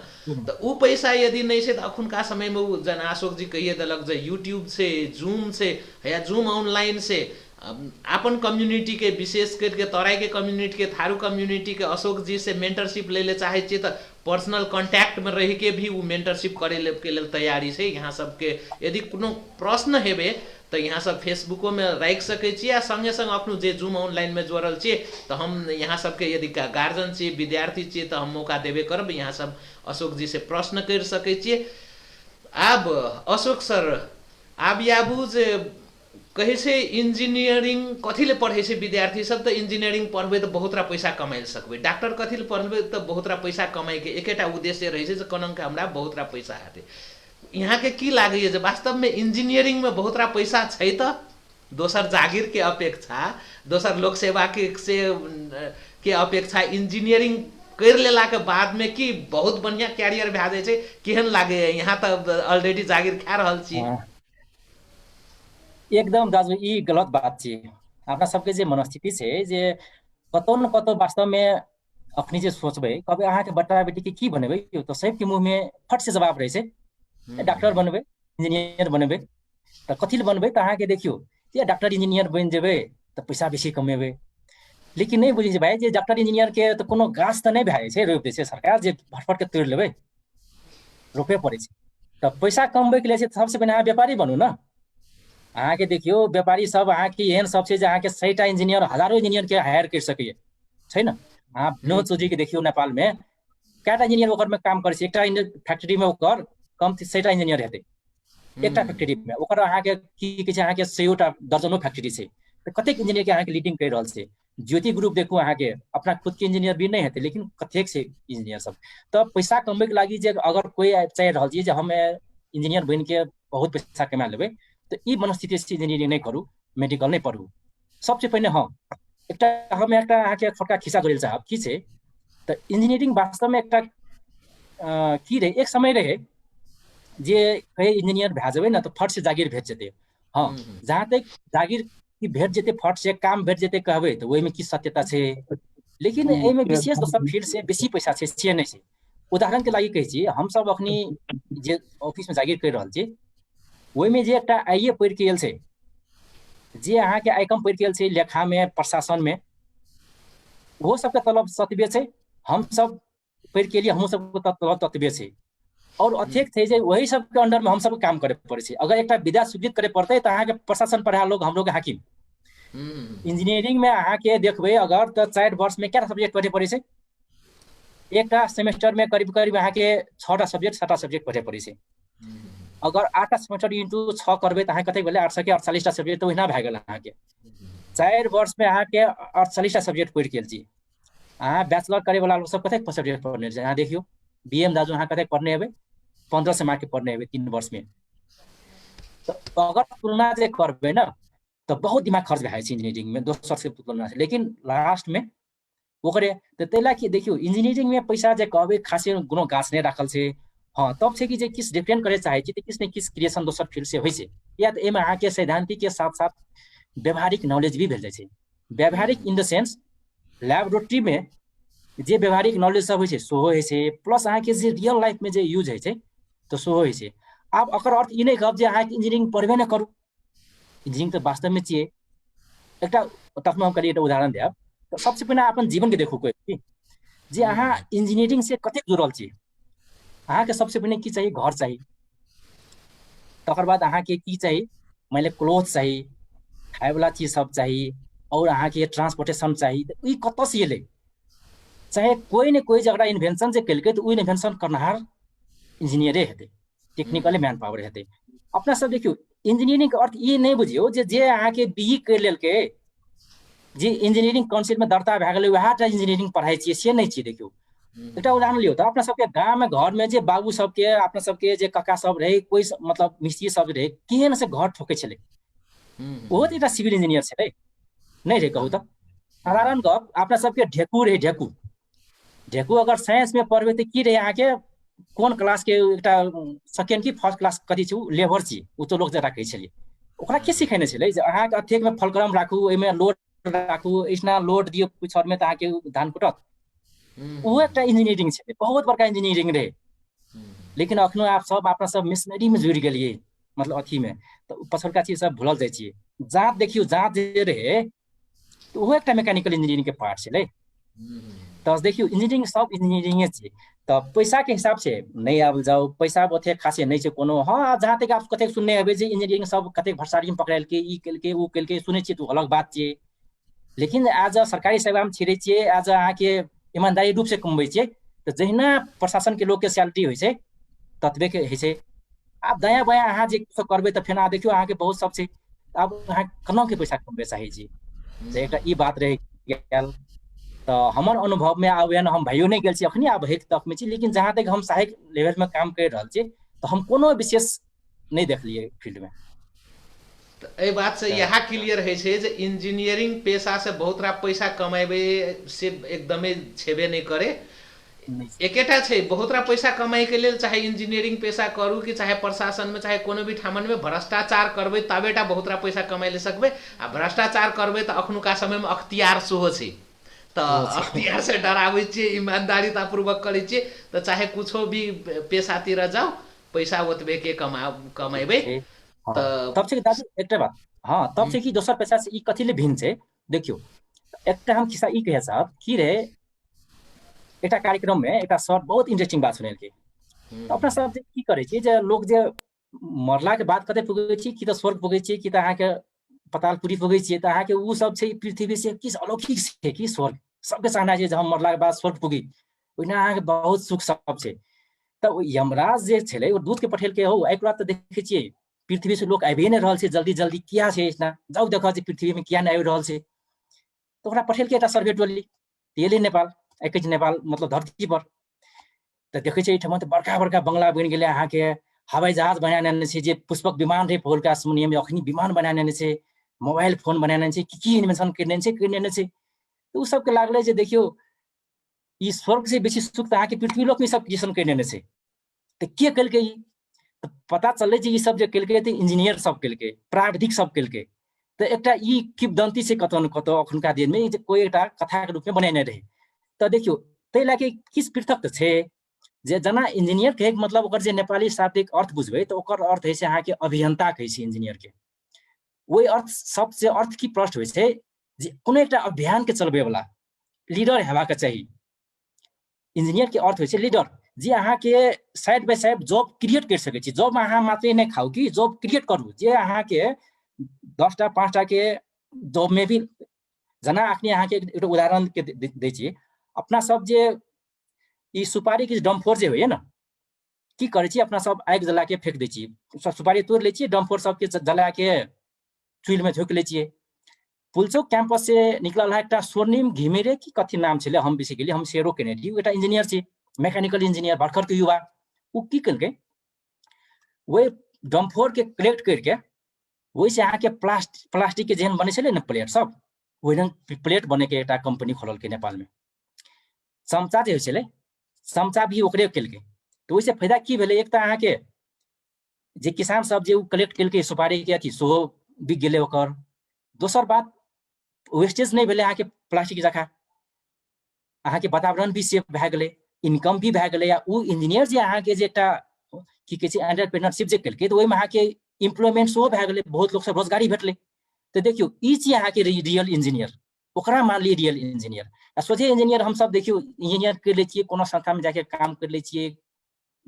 तो वो पैसा यदि नहीं छै तो अखुनका समय में वो जना अशोक जी कहिए देलक जे यूट्यूब से जूम से या जूम ऑनलाइन से अपन कम्युनिटी के विशेष करके तराई के कम्युनिटी के थारू कम्युनिटी के अशोक जी से मेंटरशिप ले ले चाहे छिए तो पर्सनल कांटेक्ट में रह के भी वो मेंटरशिप करे के लिए तैयारी है यहाँ सबके यदि कोनो प्रश्न हेबे तो यहाँ सब फेसबुको में राखि सके छिए संगे संग अपनो जे जूम ऑनलाइन में जोड़ल छिए तो हम यहाँ सबके यदि गार्जियन छिए विद्यार्थी छिए तो हम मौका देबे करब यहाँ सब अशोक जी से प्रश्न कर सके छिए। अब अशोक सर आब आबू जे कहे से इंजीनियरिंग कथीले पढ़े से विद्यार्थी सब तो इंजीनियरिंग पढ़बे तो बहुत रा पैसा कमाइल सकबे, डॉक्टर कथीले पढ़बे तो बहुत रा पैसा कमाई के एकेटा उद्देश्य रहे से कनंग के हमरा बहुत रा पैसा आते। यहाँ के की लागैए जे वास्तव में इंजीनियरिंग में बहुत रा पैसा छै त दोसर जागीर के अपेक्षा, दोसर लोक सेवा के अपेक्षा इंजीनियरिंग कर लेला के बाद में की बहुत बढ़िया कैरियर भए जाए छै, केहन लागे यहाँ तो ऑलरेडी जागीर खा रहल छी। एकदम दाजु ई गलत बात छी। अपना सबके जे मनस्थिति छै जे कतौ न कतौ वास्तव में अखनी जे सोचबै कभी अहाँ के बेटा बेटी के की बनेबै तो सबके मुंह में फट से जवाब रहे छै डॉक्टर बनबै इंजीनियर बनबै। तो कथी ले बनबै तो अहाँ के देखियो जे डॉक्टर इंजीनियर बन जेबै तो पैसा बेसी कमेबै, लेकिन नहीं बुझै छै भाई जे डॉक्टर इंजीनियर के तो कोनो गाछ तो नहीं भए छै रोपि दै छै सरकार जे फटफट के तोड़ लेबै, रोपे पड़े छै। तो पैसा कमबै के लिए सबसे पहिने अहाँ व्यापारी बनू ना। अहाँ के देखियो व्यापारी सब अहाँ के एहन सब छै जे अहाँ के 100टा इंजीनियर हजारों इंजीनियर के हायर कर सकैए छै ना। अहाँ विनोद चौधरी के देखियो नेपाल में कएटा इंजीनियर ओकर में काम करे छै, एकटा फैक्ट्री में ओकर कम 100टा इंजीनियर हेतै एकटा फैक्ट्री में, ओकर अहाँ के की कहै छै अहाँ के 100टा दर्जनों फैक्ट्री छै तो कतेक इंजीनियर के अहाँ के लीडिंग कर रहल छै। ज्योति ग्रुप देखू अहाँ के अपना खुद के इंजीनियर भी नहीं हेतै लेकिन कतेक छै इंजीनियर सब। तो पैसा कमबै के लागि जे अगर कोई चाहि रहल छै जे हम इंजीनियर बन के बहुत पैसा कमा लेबै तो ई मनस्थिति से इंजीनियरिंग नहीं करू, मेडिकल नहीं पढ़ू। सबसे पहले हम एकटा अहाँ के छोटका खिस्सा जोड़े चाहब की छै तो इंजीनियरिंग वास्तव में एकटा की रहे एक समय रहे जे कहे इंजीनियर भए जेबै ना तो फट से जागीर भेट जेतै। हाँ जहाँ तक जागीर की भेट जेतै फट से काम भेट जेतै कहबै तो ओहिमे की सत्यता छै, लेकिन एहिमे विशेष दोसर फील्ड से बेसी पैसा छै से नहीं छै। उदाहरण के लागि कहै छी हम सब अखनी जे ऑफिस में जागीर कर रहल छी ओहिमे जे एकटा आइए पढ़ि के आयल छै जे अहाँ के आइकम पढ़ि के आयल छै लेखा में प्रशासन में ओहो सबके तलब ततबे छै, हम सब पढ़ि के लिए हमहूँ सबके तलब ततबे छै और अध्यक्ष थे जे वही सबके अंडर में हम सब काम करे पड़े छै। अगर एकटा विद्या स्वीकृत करे पड़ते तो अहाँ के प्रशासन पढ़ा लोग हम लोग हाकिम। इंजीनियरिंग में अहाँ के देखबै अगर तो 4 वर्ष में क्या सब्जेक्ट पढ़े पड़े छै, एकटा सेमेस्टर में करीब करीब अहाँ के 6टा सब्जेक्ट 7टा सब्जेक्ट पढ़े पड़े छै। अगर 8टा सेमेस्टर इंटू 6 करबै तो अहाँ कते भेलै 800 के 48टा सब्जेक्ट तो ओहिना भए गेल अहाँ के 4 वर्ष में अहाँ के 48टा सब्जेक्ट पढ़ि गेल छी। अहाँ बैचलर करे वाला लोग सब कते सब्जेक्ट पढ़ने छै अहाँ देखियो बीएम दाजू अहाँ कते पढ़ने हेबै 1500 मार्क के पढ़ने हेबै 3 वर्ष में। तो अगर तुलना जे करबै ना तो बहुत दिमाग खर्च भए छै इंजीनियरिंग में दोसर से तुलना से, लेकिन लास्ट में ओकरे तो तैला कि देखियो इंजीनियरिंग में पैसा जे कहबै खासे कोनो गाछ नहीं राखल छै। हाँ तब छै कि जे किस डिफरेंट करे चाहे छी तो किस ने किस क्रिएशन दोसर फील्ड से होइ छै, या तो एमे अहाँ के सैद्धांतिक के साथ साथ व्यवहारिक नॉलेज भी भेल जाइ छै। व्यवहारिक इन द सेंस लैबोरेटरी में जे व्यवहारिक नॉलेज सब होइ छै सेहो होइ छै, प्लस अहाँ के जे रियल लाइफ में जे यूज होइ छै तो सेहो होइ छै। आब एकर अर्थ ई नहीं कहब जे अहाँ इंजीनियरिंग पढ़बे नहीं करू, इंजीनियरिंग तो वास्तव में छियै एकटा तखनो हम करिए उदाहरण देब तो सबसे पहले अपन जीवन के देखू कोई जे अहाँ इंजीनियरिंग से कते जुड़ल छी। अहाँ के सबसे पहले की चाहिए घर चाहिए, तकर बाद अहाँ के की चाहिए माने क्लोथ चाहिए, खाए वाला चीज सब चाहिए और अहाँ के ट्रांसपोर्टेशन चाहिए। तो ई कत से एले, चाहे कोई ने कोई जगह इन्वेंशन जे केलकै तो ओइ इन्वेंशन करनहार इंजीनियरे हेतै, टेक्निकल मैन पावर हेतै। अपना सब देखियो इंजीनियरिंग के अर्थ ई नहीं बुझियो जे अहाँ के बीई कर लेलकै जे इंजीनियरिंग काउंसिल में दर्ता भए गेलै वएह टा इंजीनियरिंग पढ़ाई छियै से नहीं छियै। देखियो एकटा उदाहरण लियो तो अपना सबके गाँव में घर में जे बाबू सबके अपना सबके जे काका सब रहे कोई मतलब मिस्त्री सब रहे केहन से घर ठोकै छलै ओहो तो एकटा सिविल इंजीनियर छलै नहीं रहे कहू तो। साधारण गप अपना सबके ढेकू रहे ढेकू अगर साइंस में पढ़बै तो की रहे अहाँ के कोन क्लास के एकटा सेकेंड की फर्स्ट क्लास कथी छै लेबर छी ओ तो लोग जरा कहै छलियै ओकरा के सिखेने छलै जे अहाँ के अथेक में फलक्रम राखू ओहिमे लोड राखू इतना लोड दियो कुछ में तो अहाँ के धान कुटत। वो एक इंजीनियरिंग छै बहुत बड़का इंजीनियरिंग रहे, लेकिन अखनो आप सब अपना सब मिशनरी में जुड़ गेलिए मतलब अथी में तो पछड़का चीज सब भूलल जाइ छियै। जाँच देखियो जाँच जे रहे तो वो एक मैकेनिकल इंजीनियरिंग के पार्ट छलै। तो देखियो इंजीनियरिंग सब इंजीनियरिंगे छै तो पैसा के हिसाब से नहीं आबल जाओ पैसा ओते खासे नहीं छै कोनो। हाँ जहाँ तक आप कते सुनने हेबै जे इंजीनियरिंग सब कते भरसारी में पकड़लकै ई केलकै उ केलकै सुनै छियै तो अलग बात छै, लेकिन आज सरकारी सेवा में छिरै छियै आज अहाँ के ईमानदारी रूप से कमबै छियै तो जहिना प्रशासन के लोग के सैलरी होइ छै ततबे के होइ छै। आप दायाँ बायाँ अहाँ जे करबै तो फेर अहाँ देखियो अहाँ के बहुत सब छै अब अहाँ केना के पैसा कमबे चाही छी जे एकटा ई बात रह गेल। तो हमर अनुभव में आब एहन हम भइयो नहीं गेल छी अखनी आब हक तक में छी, लेकिन जहाँ तक हम सहायक लेवल में काम कर रहल छी तो हम कोनो विशेष नहीं देखलिए फील्ड में। एहि बात से यह क्लियर है छे जे इंजीनियरिंग पेशा से बहुत रा पैसा कमाबे से एकदमै छेबे नहीं करे। नहीं एकेटा छै बहुत रा पैसा कमाई के लेल चाहे इंजीनियरिंग पेशा करू कि चाहे प्रशासन में चाहे कोनो भी ठामन में भ्रष्टाचार करबे तबेटा बहुत रा पैसा कमाई ले सकबे। आ भ्रष्टाचार करबे तो अखनुका समय में अख्तियार सेहो छै, तो अख्तियार से डराबै छियै, ईमानदारीता पूर्वक करै छियै तो चाहे कुछो भी पेशातिर जाओ पैसा ओतबे के कमेबै। हाँ तो तब से दाजु एकटा बात, हाँ तब से कि दोसर पैसा से ई कथी भिन्न छै देखियो। एकटा हम खिस्सा ई कहे साहब की रे, एकटा कार्यक्रम में एकटा सर बहुत इंटरेस्टिंग बात सुनेलकै। तो अपना सब की करे छी जे लोग जे मरला के बाद कते पुगे छी कि तो स्वर्ग पुगे छी कि तो अहाँ के पतालपुरी पुगे छी, तो अहाँ के उ सब छै पृथ्वी से किस अलौकिक छै कि स्वर्ग सबके चाहना छै जे हम मरला के बाद स्वर्ग पुगी, ओहिना अहाँ के बहुत सुख सब छै। तो यमराज जे छलै ओ दूत के पठेलकै हो एक बार तो देखे छियै पृथ्वी से लोग आबि नहीं रहल छै जल्दी जल्दी किया छै इतना जाऊ देखो जे पृथ्वी में किया नहीं आबि रहल छै। तो ओकरा पठेलकै एकटा सर्वे टोली एलै नेपाल, एक नेपाल मतलब धरती पर। तो देखे छै एहिठाम तो बड़का बड़का बंगला बनि गेलै, अहाँ के हवाई जहाज बना नेने छै, जे पुष्पक विमान रहे पहिलका समय में अखनी विमान बना नेने छै, मोबाइल फोन बना नेने छै, की इन्वेंशन करने छै। तो उ सबके लागलै जे देखियो ई स्वर्ग से बेसी सुख तो अहाँ के पृथ्वी लोक में सब क्रिएशन करने छै। तो के केलकै ई, तो पता चललै जे ई सब जे केलकै तऽ इंजीनियर सब केलकै, प्राविधिक सब केलकै। तो एकटा ई किंवदंती छै कतौ न कतौ अखुनका दिन में जे कोई एकटा कथा के रूप में बनेने रहे। तो देखियो ताहि लए के किस पृथक तऽ छै जे जेना इंजीनियर के मतलब ओकर जे नेपाली शाब्दिक अर्थ बुझबै तो ओकर अर्थ है छै अहाँ के अभियंता कहै छै इंजीनियर के। ओहि अर्थ सबसे अर्थ की प्रश्न होइ छै जे कोनो एकटा अभियान के चलबै वाला लीडर हेबाक चाही। इंजीनियर के अर्थ होइ छै लीडर, जे अहाँ के side by side job create कर सकै छी। जॉब में अहाँ मात्रै नहीं खाऊ कि जॉब क्रिएट करू, जे अहाँ के 10टा 5टा के जॉब में भी जेना अखनी अहाँ के एक उदाहरण के दै छी, अपना सब जे ई सुपारी के डम्फोर जे होइए ना, की करै छी अपना सब आगि जला के फेंक दै छी, सुपारी तोड़ लै छियै डम्फोर सबके जला के चूल्हि में झोंक लै छियै। पुलचौक कैंपस से निकलल है एकटा स्वर्णिम घिमिरे की कथी नाम छलै, हम बिसरि गेलियै, हम शेयरो केने रही, एकटा इंजीनियर छै मैकेनिकल इंजीनियर भरखर के युवा। उ की केलकै वही डम्फोर के कलेक्ट करके वही से अहाँ के प्लास्टिक के जेहन बने छलै ना प्लेट सब, वही रंग प्लेट बने के एकटा कंपनी खोललकै नेपाल में। चमचा जे होइ छलै चमचा भी ओकरे केलकै। तो ओहिसे फायदा की भेलै, एक तऽ अहाँ के जे किसान सब जे कलेक्ट केलकै सुपारी के अथी सेहो बिक गेलै ओकर। दोसर बात वेस्टेज नहीं भेलै अहाँ के प्लास्टिक जकाँ, अहाँ के वातावरण भी सेफ भए गेलै, इनकम भी भए गेलै। उ इंजीनियर जे अहाँ के जे एकटा की कहै छै एंटरप्रेन्योरशिप जे केलकै तो ओहिमे अहाँ के एम्प्लॉयमेंट सेहो भए गेलै, बहुत लोग सब रोजगारी भेटलै। तो देखियो ई छी अहाँ के रियल इंजीनियर, ओकरा मानलिए रियल इंजीनियर। आ सोझे इंजीनियर हम सब देखियो इंजीनियर कर लै छियै, कोनो संस्था में जाके काम कर लै छियै,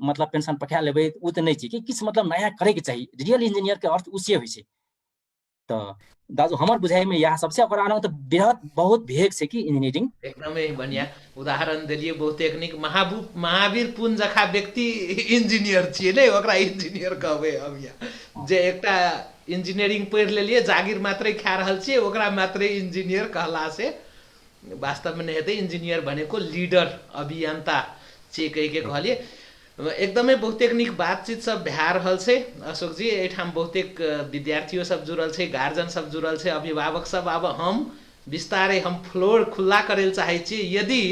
मतलब पेंशन पठा लेबै, उ तऽ नहीं छै कि किछु मतलब नया करे के चाही। रियल इंजीनियर के अर्थ उसे होइ छै। तो दाजु हमर बुझाइ में यह सबसे ओकरा आना तो बृहत बहुत भेग छै कि इंजीनियरिंग। एकदमै बढ़िया उदाहरण देलिए, बहुते नीक। महावीर पुन जखा व्यक्ति इंजीनियर छियै ने, ओकरा इंजीनियर कहबै हम यहाँ। जे एकटा इंजीनियरिंग पढ़ि लेलिए जागीर मात्रै खा रहल छियै ओकरा मात्रै इंजीनियर कहला से वास्तव में नहीं हेतै। इंजीनियर भनेको लीडर अभियंता छियै कहि के कहलिए। एकदमै बहुतेक नीक बातचीत सब भए रहल छै अशोक जी। एहिठाम बहुतेक विद्यार्थियों सब जुड़ल छै, गार्जियन सब जुड़ल छै, अभिभावक सब। आब हम विस्तारे हम फ्लोर खुला करे लए चाहे छी। यदि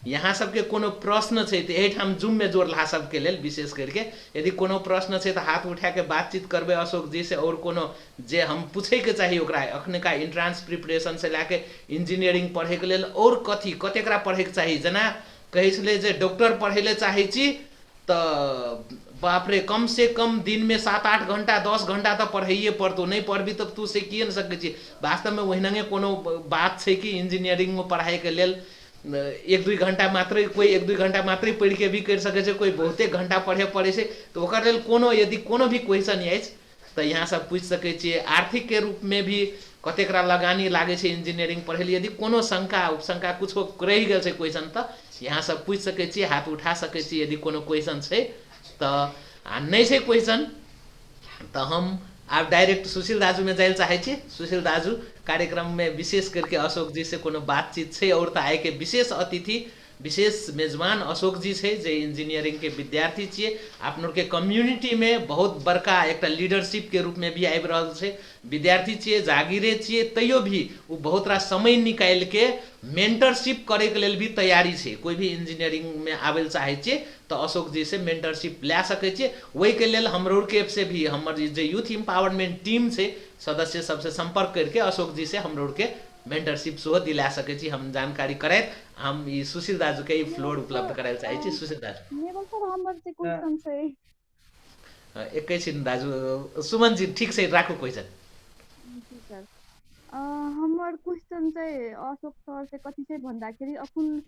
यहाँ सबके कोनो प्रश्न छै तो एहिठाम जूम में जोड़ला सबके लेल विशेष करके यदि कोनो प्रश्न छै तो हाथ उठा के बातचीत करबे अशोक जी से। और कोनो जे हम पूछे के चाही ओकरा अखनका इंट्रांस प्रिपरेशन से लैके इंजीनियरिंग पढ़े के लेल और कथी कतेकरा पढ़े के चाही। जेना कहै छलै जे डॉक्टर पढ़े ले चाहे छी तो बाप रे कम से कम दिन में 7-8 घंटा 10 घंटा तो पढ़ाइए पड़तो, नहीं पढ़बी तब तू से किए नहीं सकै छी। वास्तव में वही कोनो बात छै कि इंजीनियरिंग में पढ़ाई के लेल 1-2 घंटा मात्र, कोई 1-2 घंटा मात्र पढ़ के भी कर सकै छै, कोई बहुते घंटा पढ़े पड़े छै। तो ओकर लेल कोनो यदि कोनो भी क्वेश्चन अछि तो यहाँ सब पूछ सकै छियै। आर्थिक के रूप में भी कतेकरा लगानी लागे छै इंजीनियरिंग पढ़े लिए। यदि कोनो शंका उपशंका कुछ रहि गेल छै क्वेश्चन तो यहाँ सब पूछ सकै छियै, हाथ उठा सकै छियै यदि कोनो क्वेश्चन छै तो। आ नहीं छै क्वेश्चन तो हम आप डायरेक्ट सुशील दाजू में जाए चाहे छी। सुशील दाजू कार्यक्रम में विशेष करके अशोक जी से कोनो बातचीत है और आए के विशेष अतिथि विशेष मेजबान अशोक जी है जे इंजीनियरिंग के विद्यार्थी छे। आप के कम्युनिटी में बहुत बड़का एक लीडरशिप के रूप में भी आबि रहल छे। विद्यार्थी छे, जागीरे छे, तैयो भी वो बहुत रा समय निकाल के मेंटरशिप करे के लेल भी तैयारी छे। कोई भी इंजीनियरिंग में आवे चाहे छे तो अशोक जी से मेंटरशिप ले सके छे। वही के लेल हमरो के से भी हमर जे यूथ एम्पावरमेंट टीम छे सदस्य सबसे संपर्क करके अशोक जी से हमरो के मेंटरशिप सेहो दिला सके छी। हम जानकारी करैत हम ई सुशील दाजू के फ्लोर उपलब्ध करायल चाहे छी। सुशील दाजू लेवल सर हमर से क्वेश्चन छै एकैछिन दाजू सुमन जी ठीक से राखू क्वेश्चन। जी सर हमर क्वेश्चन चाहिँ अशोक सर से कथी छै भन्दाखेरि अखुन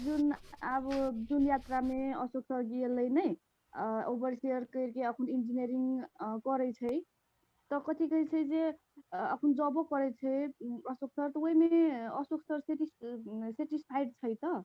जुन अब जुन यात्रा में अशोक सर गेलै नै ओभरसियर करके अखुन इंजीनियरिंग करै छै तो कथी कहै छै जे अखुन जॉबो करै छै अशोक सर तो ओहि में अशोक सर सेटिस्फाइड छै त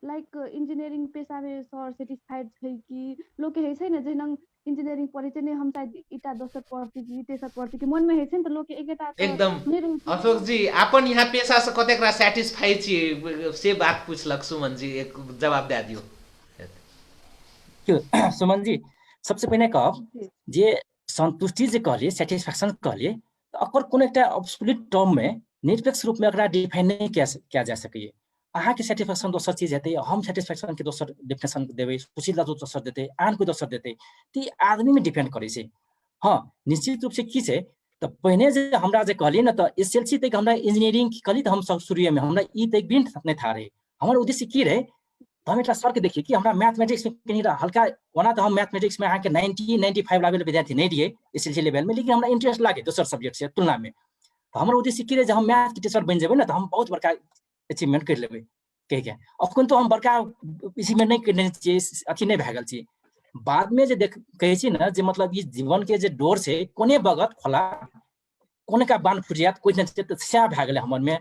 लाइक इंजीनियरिंग पेशा में सर सेटिस्फाइड छै कि लोग के है छै न जहिना इंजीनियरिंग पढ़े छै ने हम शायद इटा दोसर पढ़ती कि तेसर पढ़ती कि मन में है छै न त लोग के एकेटा त एकदम नहीं रहै छै। अशोक जी अपन यहाँ पेशा से कतेक सेटिस्फाइड छी से बात पूछलक सुमन जी एक जवाब दे दियो। क्यों सुमन जी सबसे पहले कहब जी जे संतुष्टि जे कहलिए सेटिस्फैक्शन कहलिए तो ओकर कोनो एकटा ऑब्सोल्यूट टर्म में निरपेक्ष रूप में एकरा डिफाइन नहीं किया जा सकैए। अहाँ के सेटिस्फैक्शन दोसर चीज हेतै, हम सेटिस्फैक्शन के दोसर डेफिनेशन देबै, सुशील दाजू दोसर देतै, आन कोई दोसर देतै, तो ई आदमी में डिपेंड करै छै। हाँ निश्चित रूप से की छै तो पहिने जे हमरा जे कहलिए न तो एसएलसी तक हमरा इंजीनियरिंग कहली तो हम सब शुरुए में हमरा ई तक भी नहीं था रहे। हमर उद्देश्य की रहे तो हम एक सर के देखिए कि हमरा मैथमेटिक्स में कहीं हल्का ओना तो हम मैथमेटिक्स में अहाँ के 90 95 लागे विद्यार्थी नहीं रहिए एसएलसी लेवल में, लेकिन हमरा इंटरेस्ट लागे दोसर सब्जेक्ट से तुलना में। तो हमर उद्देश्य की रहे जब हम मैथ के टीचर बन जेबै ना तो हम बहुत बड़का अचीवमेंट कर लेबै कह के। अखन तो हम बड़का इसी में नहीं करने चाहिए अथी नहीं भए गेल छी। बाद में जे देख कहै छी ना जे मतलब ई जीवन के जे डोर से कोने बगत खोला कोने का बांध फूट जायत कोई नहीं तो सएह भए गेलै हमर में।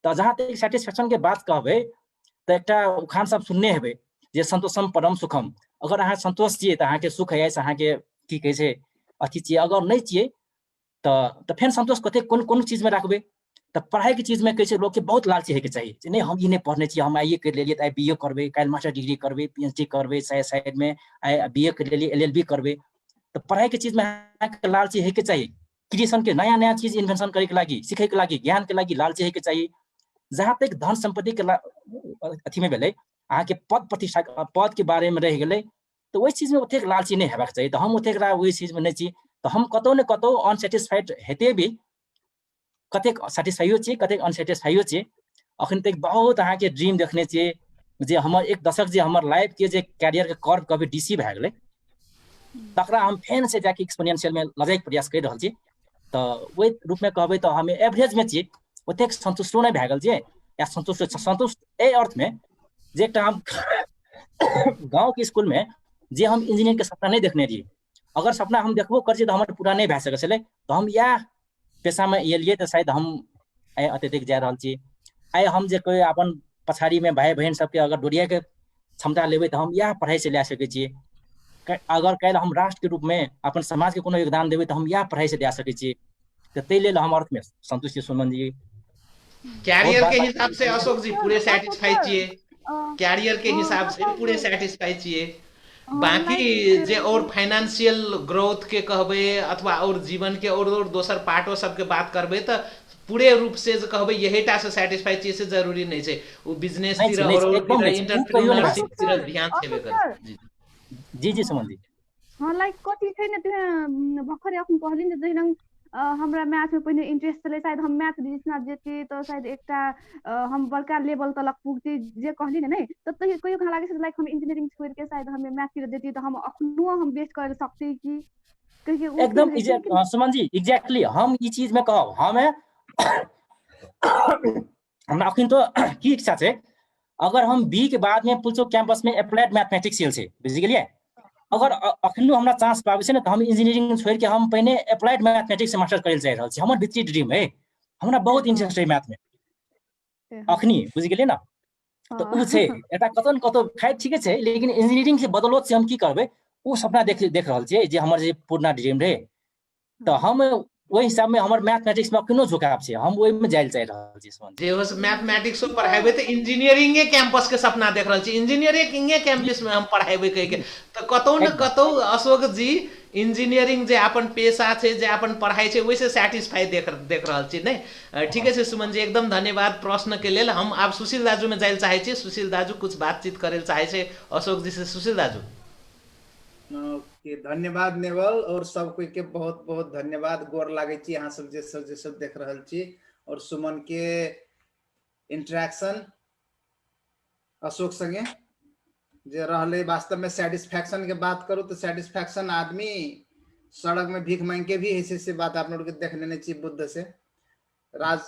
तो जहाँ तक सेटिस्फैक्शन के बात कहबै तो एकटा उखान सब सुनने हेबै जे संतोषम परम सुखम। अगर अहाँ संतोष छियै तो अहाँ के सुख है अहाँ के की कहै छै अथी छियै, अगर नहीं छियै तो फिर संतोष कते कोन चीज में रखबै। तो पढ़ाई के चीज में कैसे लोग के बहुत लालची है के चाहिए नहीं हम ये नहीं पढ़ने चाहिए हम आइए कर लेलिए तो बीए करबै काल मास्टर डिग्री करबै पीएचडी करबै साइड में बीए कर लेलिए एलएलबी करबै। तो पढ़ाई के चीज में लालची है के चाहिए, क्रिएशन के नया नया चीज इन्वेंशन करे के लागी सीखे के लागी ज्ञान के लागी लालची है के चाहिए। जहाँ तक धन संपत्ति के अथी में भेलै अहाँ के पद प्रतिष्ठा पद के बारे में रह गेलै तो वही चीज में ओतेक लालची नहीं हेबाक चाहिए। तो हम ओतेक वही चीज में नहीं छी तो हम कतौ ने कतौ अनसेटिस्फाइड हेते भी कतेक सेटिस्फाइयो छी कतेक अनसेटिस्फाइयो छी। अखन तक बहुत अहाँ के ड्रीम देखने छियै जे हमर एक दशक जे हमर लाइफ के जे कैरियर के कर्व कभी डीसी भए गेलै तकरा हम फेन से जाके एक्सपोनेंशियल में लजाइ के प्रयास कर रहल छी। तो वही रूप में कहबै तो हम एवरेज में छी ओतेक संतुष्टो नहीं भए गेल छियै या संतुष्ट ए अर्थ में जे एकटा हम गाँव के स्कूल में जे हम इंजीनियर के सपना नहीं देखने रहिए अगर सपना हम देखबो कर तो हमर पूरा नहीं भए सकै छलै। तो हम इएह पेशा में एलिए तो शायद हम आइ अत्यधिक जा रहल छी। आइ हम जे कोई अपन पछाड़ी में भाई बहन सबके अगर डोरिया के क्षमता लेबै तो हम इएह पढ़ाई से ला सकै छियै। अगर काल्हि हम राष्ट्र के रूप में अपन समाज के कोनो योगदान देबै तो हम इएह पढ़ाई से दे सकै छियै। तो ताहि लेल हम अर्थ में संतुष्टि सुमन जी कैरियर के हिसाब से अशोक जी पूरे सेटिस्फाई छिए, कैरियर के हिसाब से पूरे सेटिस्फाई छिए। बाकी जे और फाइनेंशियल ग्रोथ के कहबै अथवा और जीवन के और दोसर पार्टो सबके बात करबै तो पूरे रूप से जे कहबै यहीटा से सेटिस्फाई छिए से जरूरी नहीं छै। वो बिजनेस तिर और एंटरप्रेन्योरशिप तिर ध्यान देबे कर। जी जी सुमन जी हाँ लाइक कथी छै न त्यो भर्खरै अखन कहलिन जे जहिना हमरा मैथ में पहिने इंटरेस्ट छलै शायद हम मैथ दिसना जेती तो शायद एकटा हम बड़का लेवल तलक पुगती जे कहली ने नहीं तो कहियो कहाँ लागे लाइक हम इंजीनियरिंग छोड़ के शायद हमें मैथ तिर देती तो हम अखनो हम बेस्ट कर सकती कि एकदम सुमन जी एग्जैक्टली हम ई चीज में कहब हमें हमरा अखन तो की इच्छा छै अगर हम बी के बाद में पुलचो कैंपस में अप्लाइड मैथमेटिक्स छै बुझि गेलिए अगर अखनो हमरा चांस पाबै छै न तो हम इंजीनियरिंग छोड़ के हम पहले अप्लाइड मैथमेटिक्स से मास्टर करे चाह रहल छी। हमर भित्री ड्रीम है हमरा बहुत इंटरेस्ट है मैथ में अखनी बुझि गेलिए ना। तो उ छै एटा कतौ न कतौ खैर ठीके छै लेकिन इंजीनियरिंग से बदौलत से हम की करबै उ सपना देख रहल छियै जे हमर जे पूर्ण ड्रीम रहे तो हम वही हिसाब में हमारे मैथमेटिक्स में किनो झुकाव छे, हम वही में जाइल चाहिए रहल छी सुमन। जे होस मैथमेटिक्स में पढ़ाबे तो इंजीनियरिंग कैंपस के सपना देख रहा छी, इंजीनियरिंग कैंपस में हम पढ़ाबे कह के, तो कतौ न कतौ अशोक जी इंजीनियरिंग जे अपन पेशा छे, जे अपन पढ़ाई छे, वैसे सैटिस्फाई देख रहल छी नहीं। ठीक है सुमन जी, एकदम धन्यवाद प्रश्न के लेल। हम आप सुशील दाजू में जाइल चाहे छी। सुशील दाजू कुछ बातचीत करे चाहे छे अशोक जी से। सुशील दाजू। ओके, धन्यवाद नेवल, और सब कोई के बहुत बहुत धन्यवाद। गोर लागे छी अहाँ सब जे सब देख रहल छी, और सुमन के इंटरेक्शन अशोक संगे जे रहले, वास्तव में सेटिस्फैक्शन के बात करूँ तो सेटिस्फैक्शन आदमी सड़क में भीख मांग के भी ऐसे से बात आप लोग के देख लेने चाहिए। बुद्ध से राज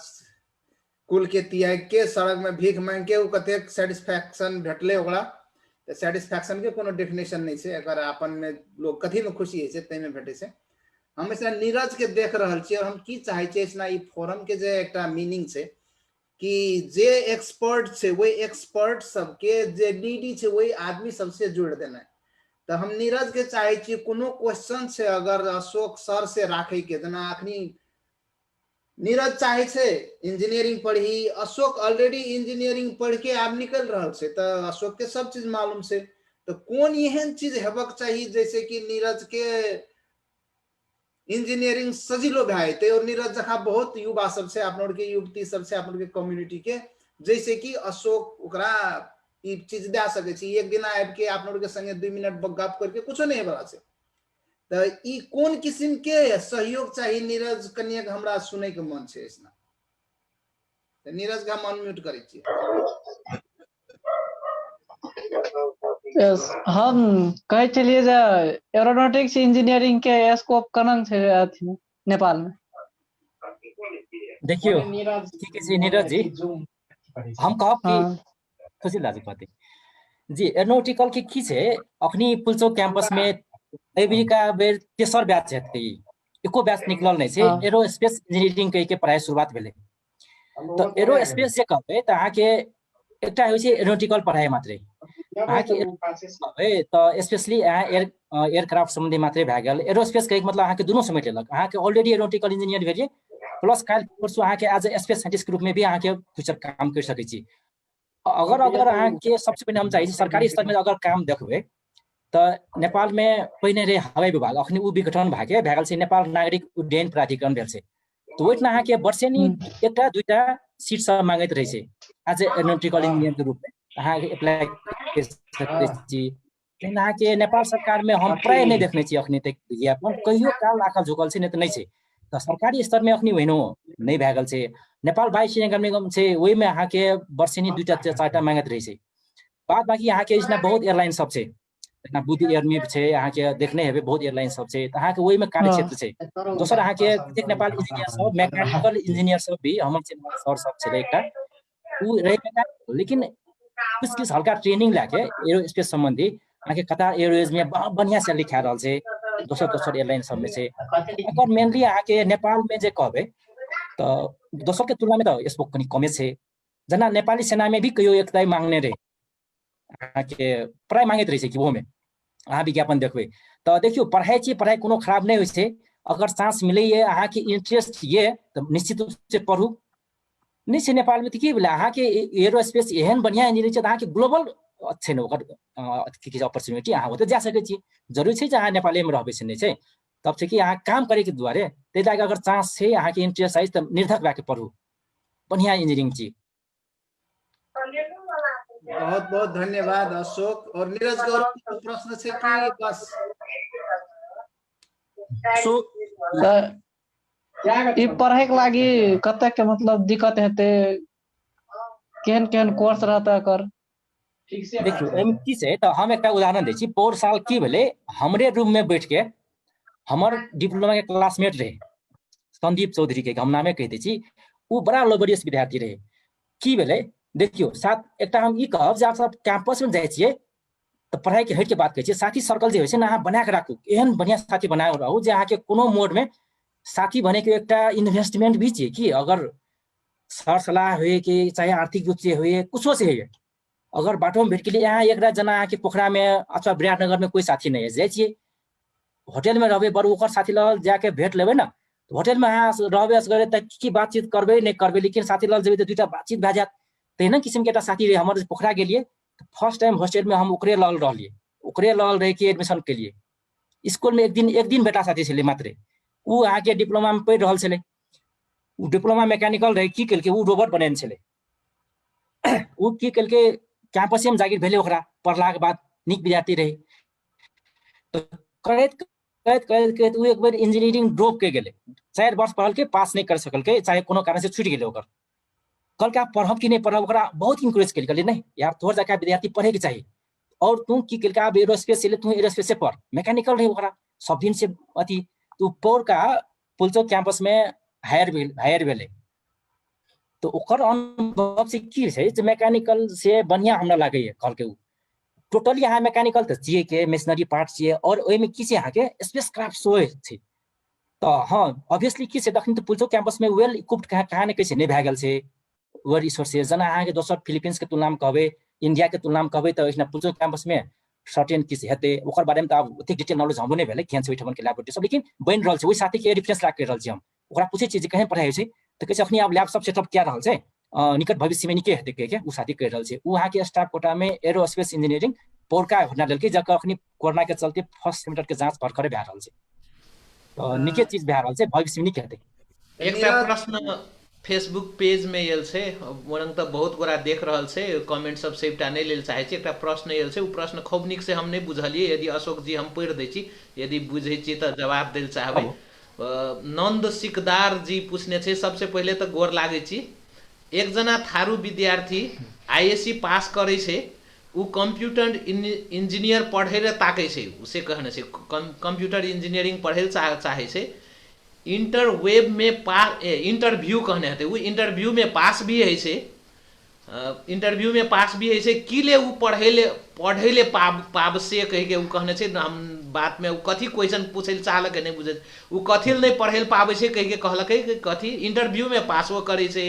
कुल के त्याग के सड़क में भीख मांग के वो कते सेटिस्फैक्शन भेटले ओकरा, तो सेटिस्फैक्शन के कोनो डेफिनेशन नहीं है। अगर अपन में लोग कथी में खुशी है तै में भेटे से। हम ऐसा नीरज के देख रहल छी, और हम की चाहे छी इसना ई फोरम के जे एकटा मीनिंग छै कि जे एक्सपर्ट छे वही एक्सपर्ट सबके, जे नीडी छे वही आदमी सबसे जोड़ देना। तो हम नीरज के चाहे छी कोनो क्वेश्चन छे अगर अशोक सर से राखे के, जना अखनी नीरज चाहे छे इंजीनियरिंग पढ़ी, अशोक ऑलरेडी इंजीनियरिंग पढ़ के आब निकल रहा छे, तो अशोक के सब चीज मालूम छे। तो कौन एहन चीज हेबक चाहिए जैसे कि नीरज के इंजीनियरिंग सजिलो भए जेतै, और नीरज जखा बहुत युवा सब से, आप लोग के युवती सब से, आप लोग के कम्युनिटी के, जैसे कि अशोक ओकरा ई चीज दे सके छी। एक दिन आबि के आप लोग के संगे 2 मिनट गप करके कुछो नहीं बड़ा से। तो ई कौन किस्म के सहयोग चाहिए नीरज, कनिया के हमरा सुने के मन छे इसना। तो नीरज का मन म्यूट करे छी। हम कहे चलिए जे एरोनॉटिक्स इंजीनियरिंग के स्कोप कनन छे अथी नेपाल में। देखियो ठीक है जी नीरज जी, हम कहब कि खुशी लाजू कहते जी एरोनॉटिकल के की छे, अखनी पुलचोक कैंपस में एबरी का बेर तेसर बैच हेतै, एको बैच निकलल नहीं छे। एरोस्पेस इंजीनियरिंग के पढ़ाई शुरुआत भेले। तो एरोस्पेस जे कहबे त अहाँ के एकटा होइ छै एरोनॉटिकल पढ़ाई मात्रै। अहाँ के कहबे तो स्पेशली अहाँ एयरक्राफ्ट संबंधी मात्रै भए गेल। एरोस्पेस के मतलब अहाँ के दुनू समेट लेलक। अहाँ के ऑलरेडी एरोनॉटिकल इंजीनियर भेलिए, प्लस काल परसू अहाँ के एज ए स्पेस साइंटिस्ट के रूप में भी अहाँ के फ्यूचर काम कर सकै छी। अगर अहाँ के सबसे पहले हम चाहिए सरकारी स्तर में अगर काम देखबे तो नेपाल में पहिने रे हवाई विभाग, अखनी उ विघटन भए गेल छै, नेपाल नागरिक उड्डयन प्राधिकरण भेल छै। तो ओइठना अहाँ के वर्षेनी एकटा दुईटा सीट सब मांगैत रहे छै एज ए एरोनॉटिकल इंजीनियर के रूप में अहाँ के अप्लाई कर सकै छी। लेकिन अहाँ के नेपाल सरकार में हम प्राय नहीं देखने छी अखनी तक विज्ञापन, कहियो काल राखल झुकल छै, नहीं तो नहीं छै। तो सरकारी स्तर में अखनी ओहिनो नहीं भए गेल छै। नेपाल वायु सेना निगम छै, ओहि में अहाँ के वर्षेनी दुईटा चारटा मांगैत रहे छै। बाद बाकी अहाँ के इसना बहुत एयरलाइन सब छै, जेना बुद्धि एयरमिप छै, अहाँ के देखने हेबे बहुत एयरलाइन सब छै। तो अहाँ के ओहि में कार्यक्षेत्र छै। दोसर अहाँ के कतेक नेपाल इंजीनियर सब, मैकेनिकल इंजीनियर सब भी हमर सर सब छलै एकटा उ रहे, लेकिन कुछ हल्का ट्रेनिंग लाके एरोस्पेस संबंधी अहाँ के कतार एयरवेज में बढ़िया से लिखा रहल छै, दोसर एयरलाइन सब में छै। एकर मेनली अहाँ के नेपाल में जे कहबे तो दोसर के तुलना में तो स्कोप कनी कमे छै। जना नेपाली सेना में भी कहियो एकता मांगने रहे, अहाँ के प्राय मांगैत रहे छै कि वो में अहाँ विज्ञापन देखबे तो देखियो पढ़ाई छी, पढ़ाई कोनो खराब नहीं होइ छै। अगर चांस मिलैए, अहाँ के इंटरेस्ट ये तो निश्चित रूप से पढ़ू। नहीं छै नेपाल में तो की भेलै, अहाँ के एरोस्पेस एहन बढ़िया इंजीनियरिंग छै, अहाँ के ग्लोबल छै ने ओकर की अपॉर्चुनिटी, अहाँ ओतऽ जा सकै छी। जरूरी छै जे अहाँ नेपाले में रहबै से नहीं छै। तब छै कि अहाँ काम करे के दुआरे तै लागी अगर चांस छै, अहाँ के इंटरेस्ट है तो निर्धक भए के पढ़ू, बढ़िया इंजीनियरिंग छी। बहुत बहुत धन्यवाद अशोक। और नीरज गौर प्रश्न से कि बस ई पढ़े के लागी कते के मतलब दिक्कत हेते, केहन केहन कोर्स रहता एकर? देखियो एम की छै तो हम एकटा उदाहरण दै छी। पौर साल की भेले, हमरे रूम में बैठ के हमर डिप्लोमा के क्लासमेट रहे संदीप चौधरी के, हम नामे कह दै छी। उ बड़ा लबरियस विद्यार्थी रहे। की भेले देखियो साथ एकटा हम ई कहब जे आप सब कैंपस में जाय छियै तो पढ़ाई के हट के बात करै छियै, साथी सर्कल जे होइ छै ने अहाँ बना के राखू, एहन बढ़िया साथी बनाए रहू जे अहाँ के कोनो मोड में साथी बने के एकटा इन्वेस्टमेंट भी छै। कि अगर सर सलाह हुए कि चाहे आर्थिक रूप से हुए कुछो से हुए, अगर बाटो में भेट के लिए यहाँ एक जना अहाँ के पोखरा में अथवा विराटनगर में कोई साथी नहीं है, जाय छियै होटल में रहबे बरु ओकर साथी लग जाके भेट लेबै ना होटल में अहाँ रहबे करे त की बातचीत करबे नहीं करबे लेकिन साथी लग जेबै त दुईटा बातचीत भए जात तेहन किसिम के साथी रहे हमर पोखरा गेलिए फर्स्ट टाइम हॉस्टल में हम ओकरे लगल रहलिए ओकरे लगल रह के एडमिशन केलिए स्कूल में एक दिन बेटा साथी छले मात्रे उ आके डिप्लोमा में पढ़ि रहल छले उ डिप्लोमा मैकेनिकल रहे की केलके उ रोबोट बनेने छले उ की केलके कैंपस में जागिर भेले ओकरा पढ़ला के बाद निक विद्यार्थी रहे तो करैत उ एक बार इंजीनियरिंग ड्रॉप के गेले 4 वर्ष पढ़ल के पास नहीं कर सकल के चाहे कोनो कारण से छूट गेले ओकर कल का पढ़ब कि नहीं पढ़ब ओकरा बहुत इंकरेज केल कहले नहीं यार तोहर जाके विद्यार्थी पढ़े के चाहिए और तू की केल का एरोस्पेस से तू एरोस्पेस से पढ़ मैकेनिकल रहे ओकरा सब दिन से अथी तू पौर का पुलचो कैंपस में हायर भेले तो ओकर अनुभव से की छै जे मैकेनिकल से बढ़िया हमरा लागे है कल के टोटली यहाँ मैकेनिकल तो चाहिए के मशीनरी पार्ट चाहिए और ओहि में की छै यहाँ के स्पेस क्राफ्ट सोए छै तो हाँ ऑब्वियसली की छै तखन तो पुलचो कैंपस में वेल इक्विप्ड कहाँ ने कैसे नहीं भए गेल छै ओवर रिसोर्सेस जना अहाँ के दोसर फिलिपिन्स के तुलना में कहबे इंडिया के तुलना में कहबे तो इसना पुलचो कैंपस में सर्टेन किस हेते ओकर बारे में तो अब ओते डिटेल नॉलेज हमरो नहीं भेले केहन छै ओठमन के लैबोरेटरी सब लेकिन बन रहल छै ओहि साथी के रेफरेंस राख कर रहल छी हम ओकरा पूछे छी जे कहीं पढ़ाई छै तो कैसे अखनी अब लैब सब सेटअप क्या रहल छै निकट भविष्य में निके हेते के उ साथी कह रहल छै उ अहाँ के स्टाफ कोटा में एरोस्पेस इंजीनियरिंग पौरका भरना लेलकै जकर अखनी कोरोना के चलते फर्स्ट सेमेस्टर के जांच भरखरे भए रहल छै तो निके चीज भए रहल छै भविष्य में निके हेते एकटा प्रश्न फेसबुक पेज में आयल छै वरंग त बहुत गोरा देख रहल छै कमेंट सब सेटा नहीं लेल चाहे छै एकटा प्रश्न आयल छै उ प्रश्न खूब निक से हम नहीं बुझलिए यदि अशोक जी हम पढ़ दै छी यदि बुझै छी त जवाब देल चाहबै नंद सिकदार जी पूछने छै सबसे पहले त गोर लागे छी एक जना थारू विद्यार्थी आईएससी पास करे छै उ कंप्यूटर इंजीनियर पढ़े रे ताकै छै उसे कहने छै कंप्यूटर इंजीनियरिंग पढ़े चाहे छै इंटरवेब में इंटरव्यू कहने हते वो इंटरव्यू में पास भी है से इंटरव्यू में पास भी है से किले उ पढ़े पाब से कह के उ कहने छै हम बात में उ कथी क्वेश्चन पूछे चाहल के नहीं बुझे उ कथी नहीं पढ़े पाबे छै कह के कहलक कथी इंटरव्यू में पासो करे छै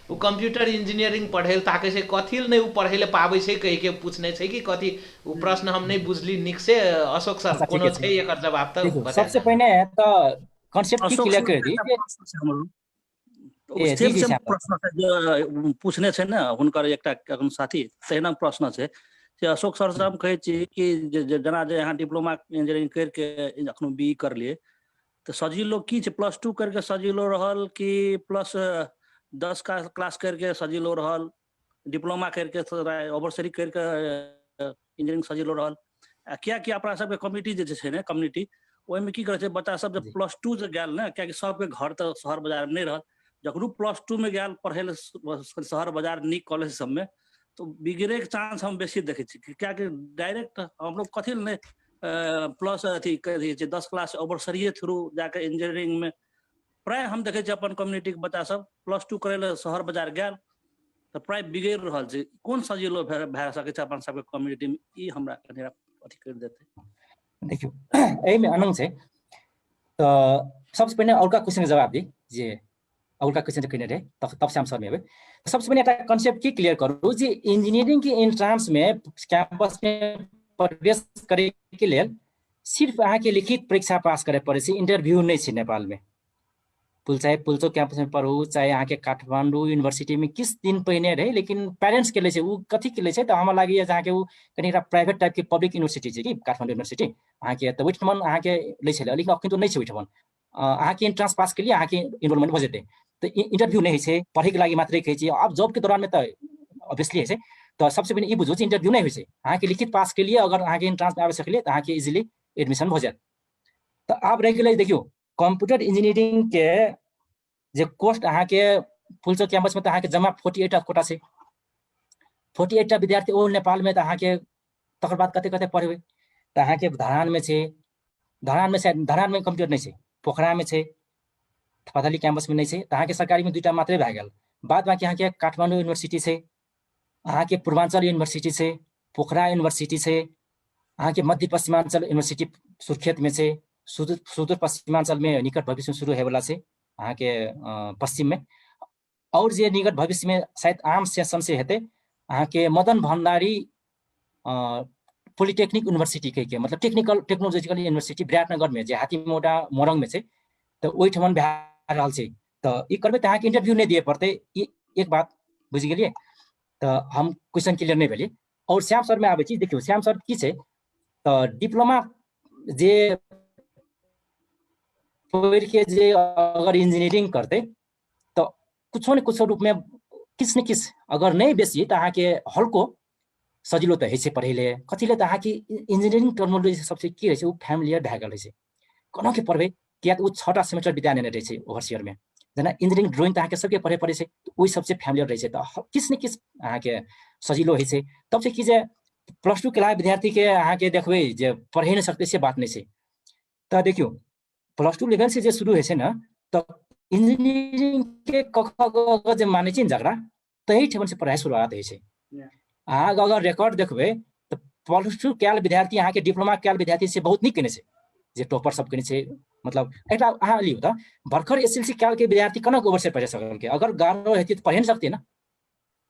उ कंप्यूटर इंजीनियरिंग पढ़े ताके छै कथी नहीं उ पढ़े पाबे छै कह के पूछने छै कि कथी उ प्रश्न हम नहीं बुझली निक से अशोक सर कोनो छै एकर जवाब त बता सबसे पहले तो कॉन्सेप्ट की क्लियर कर दी सेम प्रश्न छै जे पूछने छै ने हुनकर एकटा साथी तहिना प्रश्न छै जे अशोक सर से हम कहै छी कि जना जे यहाँ डिप्लोमा इंजीनियरिंग करके अखनो बीई करलिए तो सजिलो की छै +2 करके सजिलो रहल कि +10 का क्लास करके सजिलो रहल डिप्लोमा करके ओवरसरी करके इंजीनियरिंग सजिलो रहल क्या अपना सबके कमिटी जे छै ने कम्युनिटी ओहिमे की करे छै बच्चा सब जब +2 से गेल ने क्या सबके घर तो शहर बाजार में नहीं रहल जखन +2 में गेल पढ़े शहर बाजार नीक कॉलेज सब में तो बिगड़े के चांस हम बेसी देखे छी क्या डायरेक्ट हम लोग कथी नहीं प्लस अथी 10 क्लास ओवरसरिये थ्रू जाके इंजीनियरिंग में प्राय हम देखे छी अपन कम्युनिटी के बच्चा सब +2 करे ले शहर बाजार गेल तो प्राय बिगड़ रहल छै कोन सजिलो भए सकै छै अपन सबके कम्युनिटी में ई हमरा कनी अथी कर देते देखियो एहि में अनंग छै तो सबसे पहले और का क्वेश्चन के जवाब दी जे और का क्वेश्चन कने रहे तब से हम सब में आबे सबसे पहले एक कांसेप्ट की क्लियर करू जे इंजीनियरिंग के एंट्रेंस में कैंपस में प्रवेश करे के लेल सिर्फ अहाँ के लिखित परीक्षा पास करे पड़े छै इंटरव्यू नहीं छै नेपाल में चाहे पुलचो कैंपस में पढ़ू चाहे यहाँ के काठमांडू यूनिवर्सिटी में किस दिन पहिने रहे लेकिन पेरेंट्स के लिए छै उ कथी के लिए छै तो हमरा लागि जहाँ के उ कनी प्राइवेट टाइप के पब्लिक यूनिवर्सिटी छै कि काठमांडू यूनिवर्सिटी अहाँ के तो ओठमन अहाँ के ले छले लेकिन अखन तो नहीं छै ओठमन अहाँ के एंट्रेंस पास के लिए अहाँ के इनरोलमेंट भ जेतै तो इंटरव्यू नहीं छै पढ़े के लागि मात्रै कहै छी अब जॉब के दौरान में तो ऑब्वियसली है तो सबसे पहले ई बुझू जे इंटरव्यू नहीं होइ छै अहाँ के लिखित पास के लिए अगर अहाँ के एंट्रेंस में आबे सकलिए तो अहाँ के इजीली एडमिशन भ जात तो आब रह गेलै देखियो कंप्यूटर इंजीनियरिंग के जे कोस्ट अहाँ के पुलचो कैंपस में तो अहाँ के जमा 48 कोटा छै 48 विद्यार्थी ओ नेपाल में तो अहाँ के तकर बाद कते कते पढ़बै तो अहाँ के धरान में छै धरान में कंप्यूटर नहीं छै पोखरा में छै पथली कैंपस में नहीं छै तो अहाँ के सरकारी में 2टा मात्रे भए गेल बाद बाकी अहाँ के काठमांडू यूनिवर्सिटी छै अहाँ के पूर्वांचल यूनिवर्सिटी छै पोखरा यूनिवर्सिटी छै अहाँ के मध्य पश्चिमांचल यूनिवर्सिटी सुर्खेत में छै सुदूर पश्चिमांचल में निकट भविष्य में शुरू होए वाला छै अहाँ के पश्चिम में और जे निकट भविष्य में शायद आम सेशन से हेते अहाँ के मदन भंडारी पॉलिटेक्निक यूनिवर्सिटी के मतलब टेक्निकल टेक्नोलॉजिकल यूनिवर्सिटी विराटनगर में जे हाथीमोटा मोरंग में छै तो ओहि ठमन भए रहल छै तो ई करबै तो अहाँके इंटरव्यू नहीं दिए पड़ते एक बात बुझि गेलिए तो हम क्वेश्चन क्लियर नहीं भेलिए और श्याम सर में आबै छी देखियो श्याम सर की छै तो डिप्लोमा जे पढ़ के जे अगर इंजीनियरिंग करते तो कुछो न कुछो रूप में किस न किस अगर नहीं बेसी तो अहाँके हल्को सजिलो त होइ छै पढ़ैले कतिले त अहाँके इंजीनियरिंग टर्मिनोलॉजी सबसे के रहै छै उ फ्यामिलियर भए गेल रहै छै कोनो के पढ़बै किया उ 6टा सेमेस्टर बिता नेने रहै छै ओभरसियर में जना इंजीनियरिंग ड्राइंग त अहाँके सबके पढ़े पड़ै छै ओहि सबसे फ्यामिलियर रहै छै त किस न किस अहाँके सजिलो होइ छै तब से की जे प्लस 2 के विद्यार्थी के अहाँके देखबै जे पढ़ै नहीं सकते से बात नहीं छै त देखियो प्लस 2 लेवल से जे शुरू होइ छै न त इंजीनियरिंग के क जे माने छै झगड़ा तही ठमन से पढ़ाई शुरुआत होइ छै अहाँ अगर रिकॉर्ड देखबै तो प्लस 2 कैल विद्यार्थी अहाँ के डिप्लोमा कैल विद्यार्थी से बहुत नीक केने छै जे टॉपर सब केने छै मतलब एकटा अहाँ लियौ त भरखर एसएलसी कैल के विद्यार्थी कना ओवर से पढ़े सकल के अगर गारो हेती त पढ़े नहीं सकते ना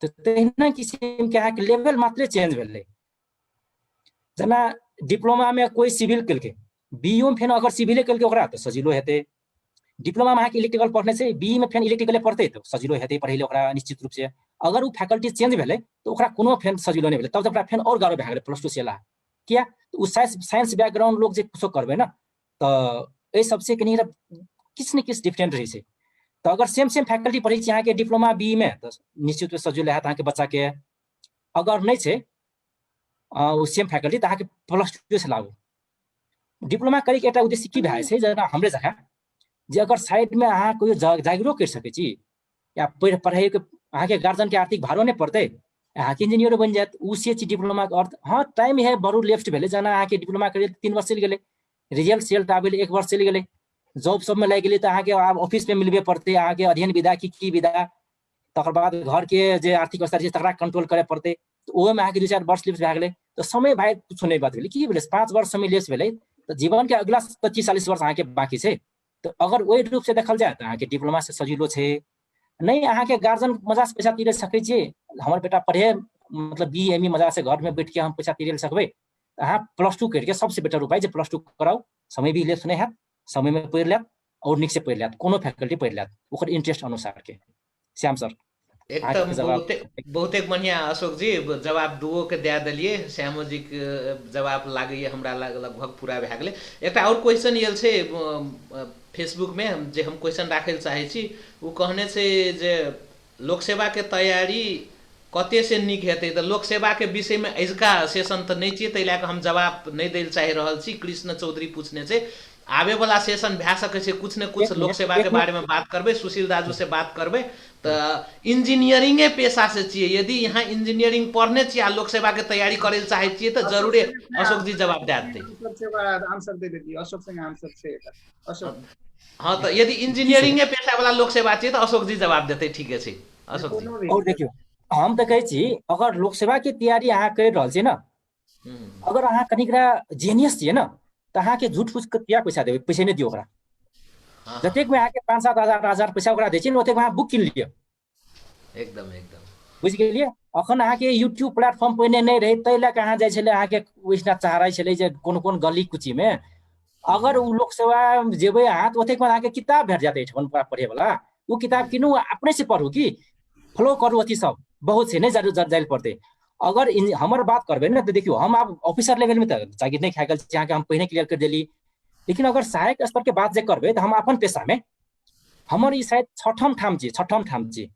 तो तहिना किसिम के अहाँ के लेवल मात्र चेंज भेलै जना डिप्लोमा में कोई सिविल केल के बीईओ में फेन अगर सिविले केल के ओकरा त सजिलो हेतै डिप्लोमा में अहाँ के इलेक्ट्रिकल पढ़ने से बीई में फेन इलेक्ट्रिकल पढ़ते तो सजिलो हेतै पढ़ैले ओकरा निश्चित रूप से अगर उ फैकल्टी चेंज भेलै तो ओकरा कोनो फेन सजिलो नहीं भेलै तब ओकरा फेन और गारो भए गेलै प्लस 2 से ला किया उ साइंस बैकग्राउंड लोग जे कुछो करबै ना तो ए सबसे कनी किस न किस डिफरेंट रही छै तो अगर सेम फैकल्टी पढ़ै छी अहाँ के डिप्लोमा बीई में तो निश्चित रूप से सजिलो हैत अहाँ के बच्चा के अगर नहीं छै उ सेम फैकल्टी त अहाँ के प्लस 2 से लागू डिप्लोमा करे के एकटा उद्देश्य की भए छै जना हमरे जगह जे अगर साइड में अहाँ कोई जागिरो कर सकै छी या पढ़ाई के अहाँ के गार्जियन के आर्थिक भारो नहीं पड़ते अहाँ के इंजीनियर बन जात उ से डिप्लोमा के अर्थ हाँ टाइम है बरू लेफ्ट भेले जना अहाँ के डिप्लोमा करे 3 वर्ष चल गेले रिजल्ट सेल्ट आबे 1 वर्ष चल गेले जॉब सब में लाग गेले त अहाँ के आब ऑफिस में मिलबे पड़ते अहाँ के अध्ययन विधा की विधा तकर बाद घर के जे आर्थिक अवस्था छै तकरा कंट्रोल करे पड़ते तो ओहे में अहाँ के 2-4 वर्ष लेप्स भए गेले तो समय भाई कुछ नहीं बात भेले की भेले 5 वर्ष समय लेप्स भेले तो जीवन के अगला 25-40 वर्ष अहाँ के बाकी छै तो अगर वही रूप से देखल जाए तो अहाँ के डिप्लोमा से सजिलो छै नहीं अहाँ के गार्जियन मजा से पैसा तीरे सकै छी हमर बेटा पढ़े मतलब बीएमई मजा से घर में बैठ के हम पैसा तीरे सकबै अहाँ प्लस 2 करके सबसे बेटर उपाय जे प्लस 2 कराओ समय भी लेस नहीं है समय में पढ़ लेत और निक से पढ़ लेत कोनो फैकल्टी पढ़ लेत ओकर इंटरेस्ट अनुसार के श्याम सर एकदम बहुत एक बढ़िया अशोक जी जवाब दुओ के दे देलिए श्यामो जी के जवाब लागैए हमरा लगभग पूरा भए गेलै एकटा और क्वेश्चन आयल छै फेसबुक में जे हम क्वेश्चन राखे चाहे छी उ कहने छै जे लोकसेवा के तैयारी कते से नीक हेतै त लोकसेवा के विषय में अजुका सेशन त नहीं छै तै लए के हम जवाब नहीं दै चाहि रहल छी कृष्ण चौधरी पूछने छै आवे वाला सेशन भए सकै छै कुछ न कुछ लोकसेवा के बारे में बात करबै सुशील दाजू से बात करबै तो इंजीनियरिंगे पेशा से चाहिए यदि यहाँ इंजीनियरिंग पढ़ने चाहिए लोकसेवा के तैयारी करे चाहे चाहिए तो जरूर अशोक जी जवाब दे देते आंसर दे देती अशोक सिंह आंसर से अशोक हाँ तो यदि इंजीनियरिंगे पेशा वाला लोकसेवा चाहिए तो अशोक जी जवाब देते ठीक है अशोक जी और देखियो हम तो कहै छी अगर लोकसेवा के तैयारी अहाँ कर रहल छी ना अगर अहाँ कनिकरा जेनियस छियै ना तो अहाँ के झूठ फूस के क्या पैसा देबै पैसे नहीं दियो ओकरा जतेक में अहाँ के 5-7 हजार पैसा ओकरा दै छी ओतेक अहाँ बुक किन लियो एकदम बुझ गेलिए अखन अहाँ के यूट्यूब प्लेटफॉर्म पहिने नहीं रहे तै लए के अहाँ जाय छले अहाँ के ओइसना चाहै छले जे कोन गली कुची में अगर उ लोकसेवा जेबै अहाँ तो ओतेक में अहाँ के किताब भेट जाते ठन पढ़े वाला वो किताब किनू अपने से पढ़ू की फॉलो करू अथी सब बहुत से नहीं जरूर जाइल पड़ते अगर हमर बात करबे ना तो देखियो हम अब ऑफिसर लेवल में तो जागिर नहीं खागल जहाँ के हम पहिने क्लियर कर देली लेकिन अगर सहायक स्तर के बात जे करबे तो हम अपन पेशा में हमर ई शायद छठम ठाम छी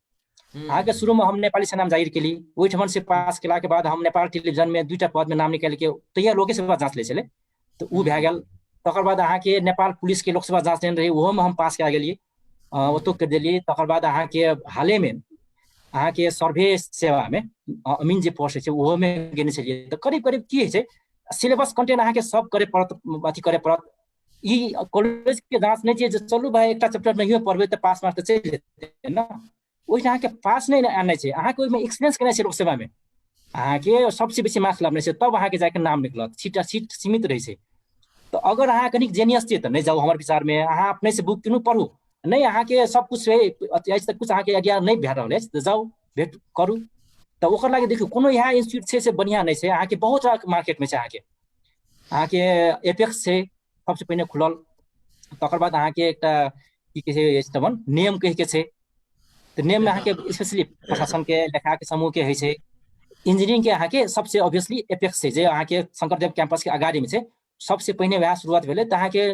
अहाँ के शुरू में हम नेपाली सेना में जागिर केली ओहि ठमन से पास केला के बाद हम नेपाल टेलीविजन में 2टा पद में नाम निकाल के तैयार लोके सेवा जांच ले छले तो उ भए गेल तकर बाद अहाँ के नेपाल पुलिस के लोकसेवा जांच लेने रही ओहो में हम पास कए गेलिए ओतो कर देलिए तकर बाद अहाँ के हाले में अहाँ के सर्वे सेवा में अमीन जे पोस्ट छै ओहो में गेने छलिए तो करीब की है सिलेबस कंटेंट अहाँ के सब करे पड़त अथी करे पड़त ई कॉलेज के जांच नहीं छै चलू भाई एकटा चैप्टर नहीं पढ़बे तो पास मार्क्स चलि जेतै ना ओहि अहाँ के पास नहीं आने छै अहाँ के ओहि में एक्सपीरियंस केने छै लोकसेवा में अहाँ के सबसे बेसी मार्क्स लाबने छै तब अहाँ के जाके नाम निकलत सीट सीमित रहे छै तो अगर अहाँ कनिक जेनियस छियै तो नहीं जाओ हमर विचार में अहाँ अपने से बुक किनू पढ़ू नहीं अहाँ के सब कुछ आज तक कुछ अहाँ के आइडिया नहीं भए रहल है तो जाओ भेट करू तो ओकर लागी देखियो कोनो यहाँ इंस्टीट्यूट छै से बढ़िया नहीं छै, अहाँ के बहुत सारा मार्केट में छै, अहाँ के एपेक्स छै सबसे पहिने खुलल, तकर बाद अहाँ के एकटा की कहै छै स्टमन नेम कहि के छै, तो नेम में अहाँ के स्पेशली प्रशासन के लेखा के समूह के है छै, इंजीनियरिंग के अहाँ के सबसे ऑब्वियसली एपेक्स छै जे अहाँ के शंकरदेव कैंपस के अगाड़ी में छै, सबसे पहिने वएह शुरुआत भेलै, तो अहाँ के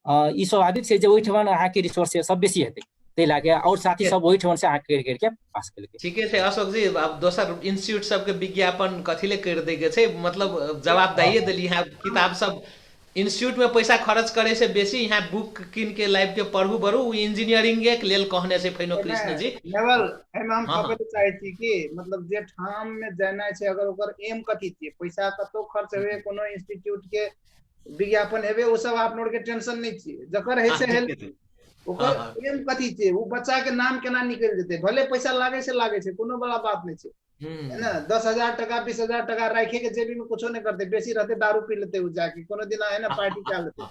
ई स्वाभाविक छै जे ओहिठमन अहाँ के रिसोर्स सब बेसी हेतै, तै लागे और साथी सब ओहिठमन से अहाँ कर के पास केलकै। ठीके छै अशोक जी, अब दोसर इंस्टीट्यूट सबके विज्ञापन कथिले कर दै के छै, मतलब जवाब दैये देली। यहाँ किताब सब इंस्टीट्यूट में पैसा खर्च करे से बेसी यहाँ बुक किन के लाइव के पढ़ू बरू, इंजीनियरिंग के लेल कहने से फैनो कृष्ण जी। नेवल एमे हम हाँ, कहबे चाहे छी कि मतलब जे ठाम में जाना छै, अगर ओकर एम कथी छै, पैसा कतो खर्च हेबे, कोनो इंस्टीट्यूट के विज्ञापन हेबे, वो सब आप लोग के टेंशन नहीं छी, जकर है से हेल्प ओकर एम कथी छै, वो बच्चा के नाम केना निकल जेते, भले पैसा लागे छै, कोनो बड़ा बात नहीं छै, है ना। 10,000 टका 20,000 टका राखे के जेबी में कुछो नहीं करते, बेसी रहते दारू पी लेते उ जाके, कोनो दिन है ना पार्टी क्या लेते,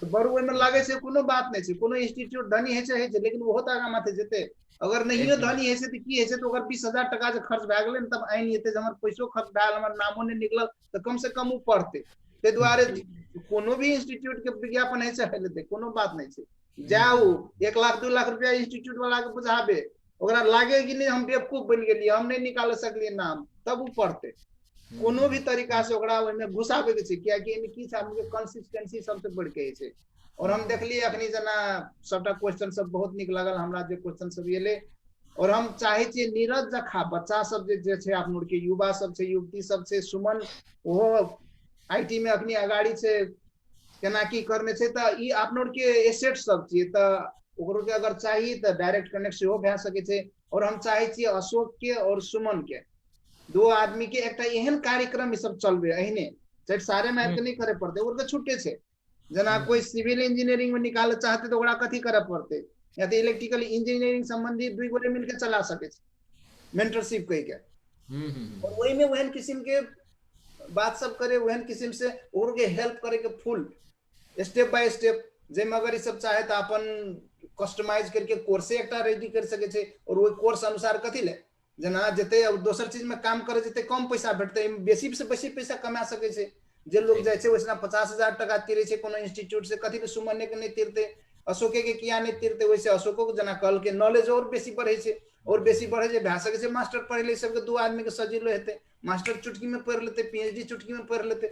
तो बरू ओइमे लागे छै, कोनो बात नहीं छै। कोनो इंस्टीट्यूट धनी है छै, लेकिन वो आगा माथे जेते, अगर नहियो धनी है से तो की है से, तो अगर 20,000 टका जे खर्च भए गेलै, तब आइन एते जे हमर पैसो खर्च भए, हमर नामो नहीं निकलल, तो कम से कम उ पढ़ते। ते दुआरे कोनो भी इंस्टीट्यूट के विज्ञापन है से हेलेते, कोनो बात नहीं छै, जाऊ 1 लाख 2 लाख रुपया इंस्टीट्यूट वाला के बुझाबे, ओकरा लागे कि नहीं हम बेवकूफ बन गेलिए, हम नहीं निकाल सकलिए नाम, तब उ पढ़ते। कोनो भी तरीका से ओकरा ओइमे घुसाबे के छै, कियाकि एमे की छै, हमके कंसिस्टेंसी सबसे बढ़ के छै। और हम देखलिए अखनी जना सबटा क्वेश्चन सब बहुत निक लागल हमरा, जे क्वेश्चन सब एले, और हम चाहे छियै नीरज जखा बच्चा सब जे छै, अपनों के युवा सब छै, युवती सब छै, सुमन ओहो आईटी में अखनी अगाड़ी छै, केना की करने छै, त ई अपनों के एसेट सब छियै, त ओकरो के अगर चाहिए तो डायरेक्ट कनेक्ट सेहो भए सके छै। और हम चाहे छियै अशोक के और सुमन के दो आदमी के एकटा एहन कार्यक्रम ई सब चलबे, एहने चाहे सारे मार के नहीं करे पड़ते, ओकर छुट्टे छै, जना कोई सिविल इंजीनियरिंग में निकाले चाहते तो ओकरा कथी करे पड़ते, या तो इलेक्ट्रिकल इंजीनियरिंग संबंधी 2 गोरे मिलके चला सके छै, मेंटरशिप कह के, और वही में वहन किस्म के बात सब करे, वहन किस्म से और के हेल्प करे के फुल स्टेप बाय स्टेप, जेम अगर ई सब चाहे तो अपन कस्टमाइज करके कोर्स एकटा रेडी कर सके छै, और वो कोर्स अनुसार कथी ले जना जते दोसर चीज में काम करे जते कम पैसा भेटते, बेसी से बेसी पैसा कमा सके छै। जे लोग जाय छै वैसना 50,000 टका तीरे छै कोनो इंस्टीट्यूट से, कथी ले सुमने के नहीं तीरते, अशोके के किया नहीं तीरते, वैसे अशोको को जना कल के नॉलेज और बेसी बढ़े छै, और बेसी बढ़े जे भए सके छै मास्टर पढ़े ले सबके 2 आदमी के सजिलो हेते, मास्टर चुटकी में पढ़ लेते, पीएचडी चुटकी में पढ़ लेते,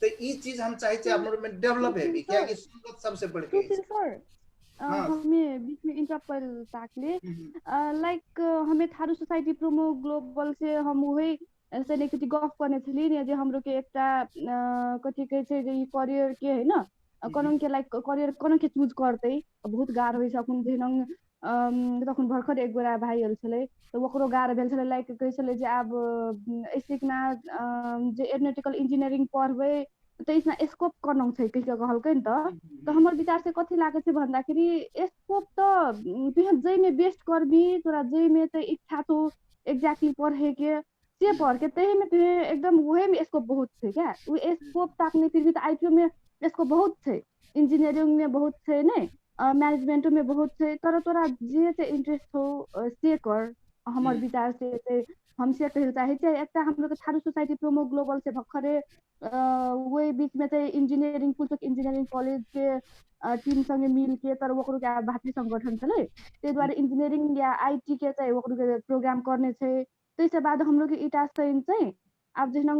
तो ई चीज हम चाहे छै आप लोग में डेवलप है, क्या कि संगत सबसे बढ़ के सर हमें बीच में इंटरप्ट कर ताकले, लाइक हमें थारू सोसाइटी प्रोमो ग्लोबल से हम वही ऐसे नहीं कति गफ करने छली ने, जे हमरो के एकटा कथि कहै छै जे ई करियर के है ना, कोनो के लाइक करियर कोनो के चूज करते बहुत गार होई छै, अखन जेनंग तखन भरखर एक गोरा भाई आयल छलै, तो ओकरो गार भेल छलै, लाइक कहै छलै जे आब एसिकना जे एरोनॉटिकल इंजीनियरिंग पढ़बै तो इसना स्कोप कोनो छै कहि के कहलकै न, तो हमर विचार से कथी लागे छै भन्दाखेरि स्कोप तो तुहे जई में बेस्ट करबी, तोरा जई में तो इच्छा तो एग्जैक्टली पढ़े के से पढ़ के तही में तुहे एकदम वही में स्कोप बहुत छै, क्या वो स्कोप ताकने फिर भी तो आईटीओ में स्कोप बहुत छै, इंजीनियरिंग में बहुत छै ने, मैनेजमेंट में बहुत छै, तर तोरा जे से इंटरेस्ट हो से कर। हमर विचार से हम से कहल चाहे छै, एकटा हम लोग थारू सोसाइटी प्रोमो ग्लोबल से भखरे वही बीच में तो इंजीनियरिंग पुलचोक इंजीनियरिंग कॉलेज के टीम संगे मिल के, तर ओकरो के भातृ संगठन छलै, ते द्वारा इंजीनियरिंग या आईटी के चाहिँ ओकरो के प्रोग्राम करने छै। त्यसै बाद हम लोग के इटा चाहिँ आब जेना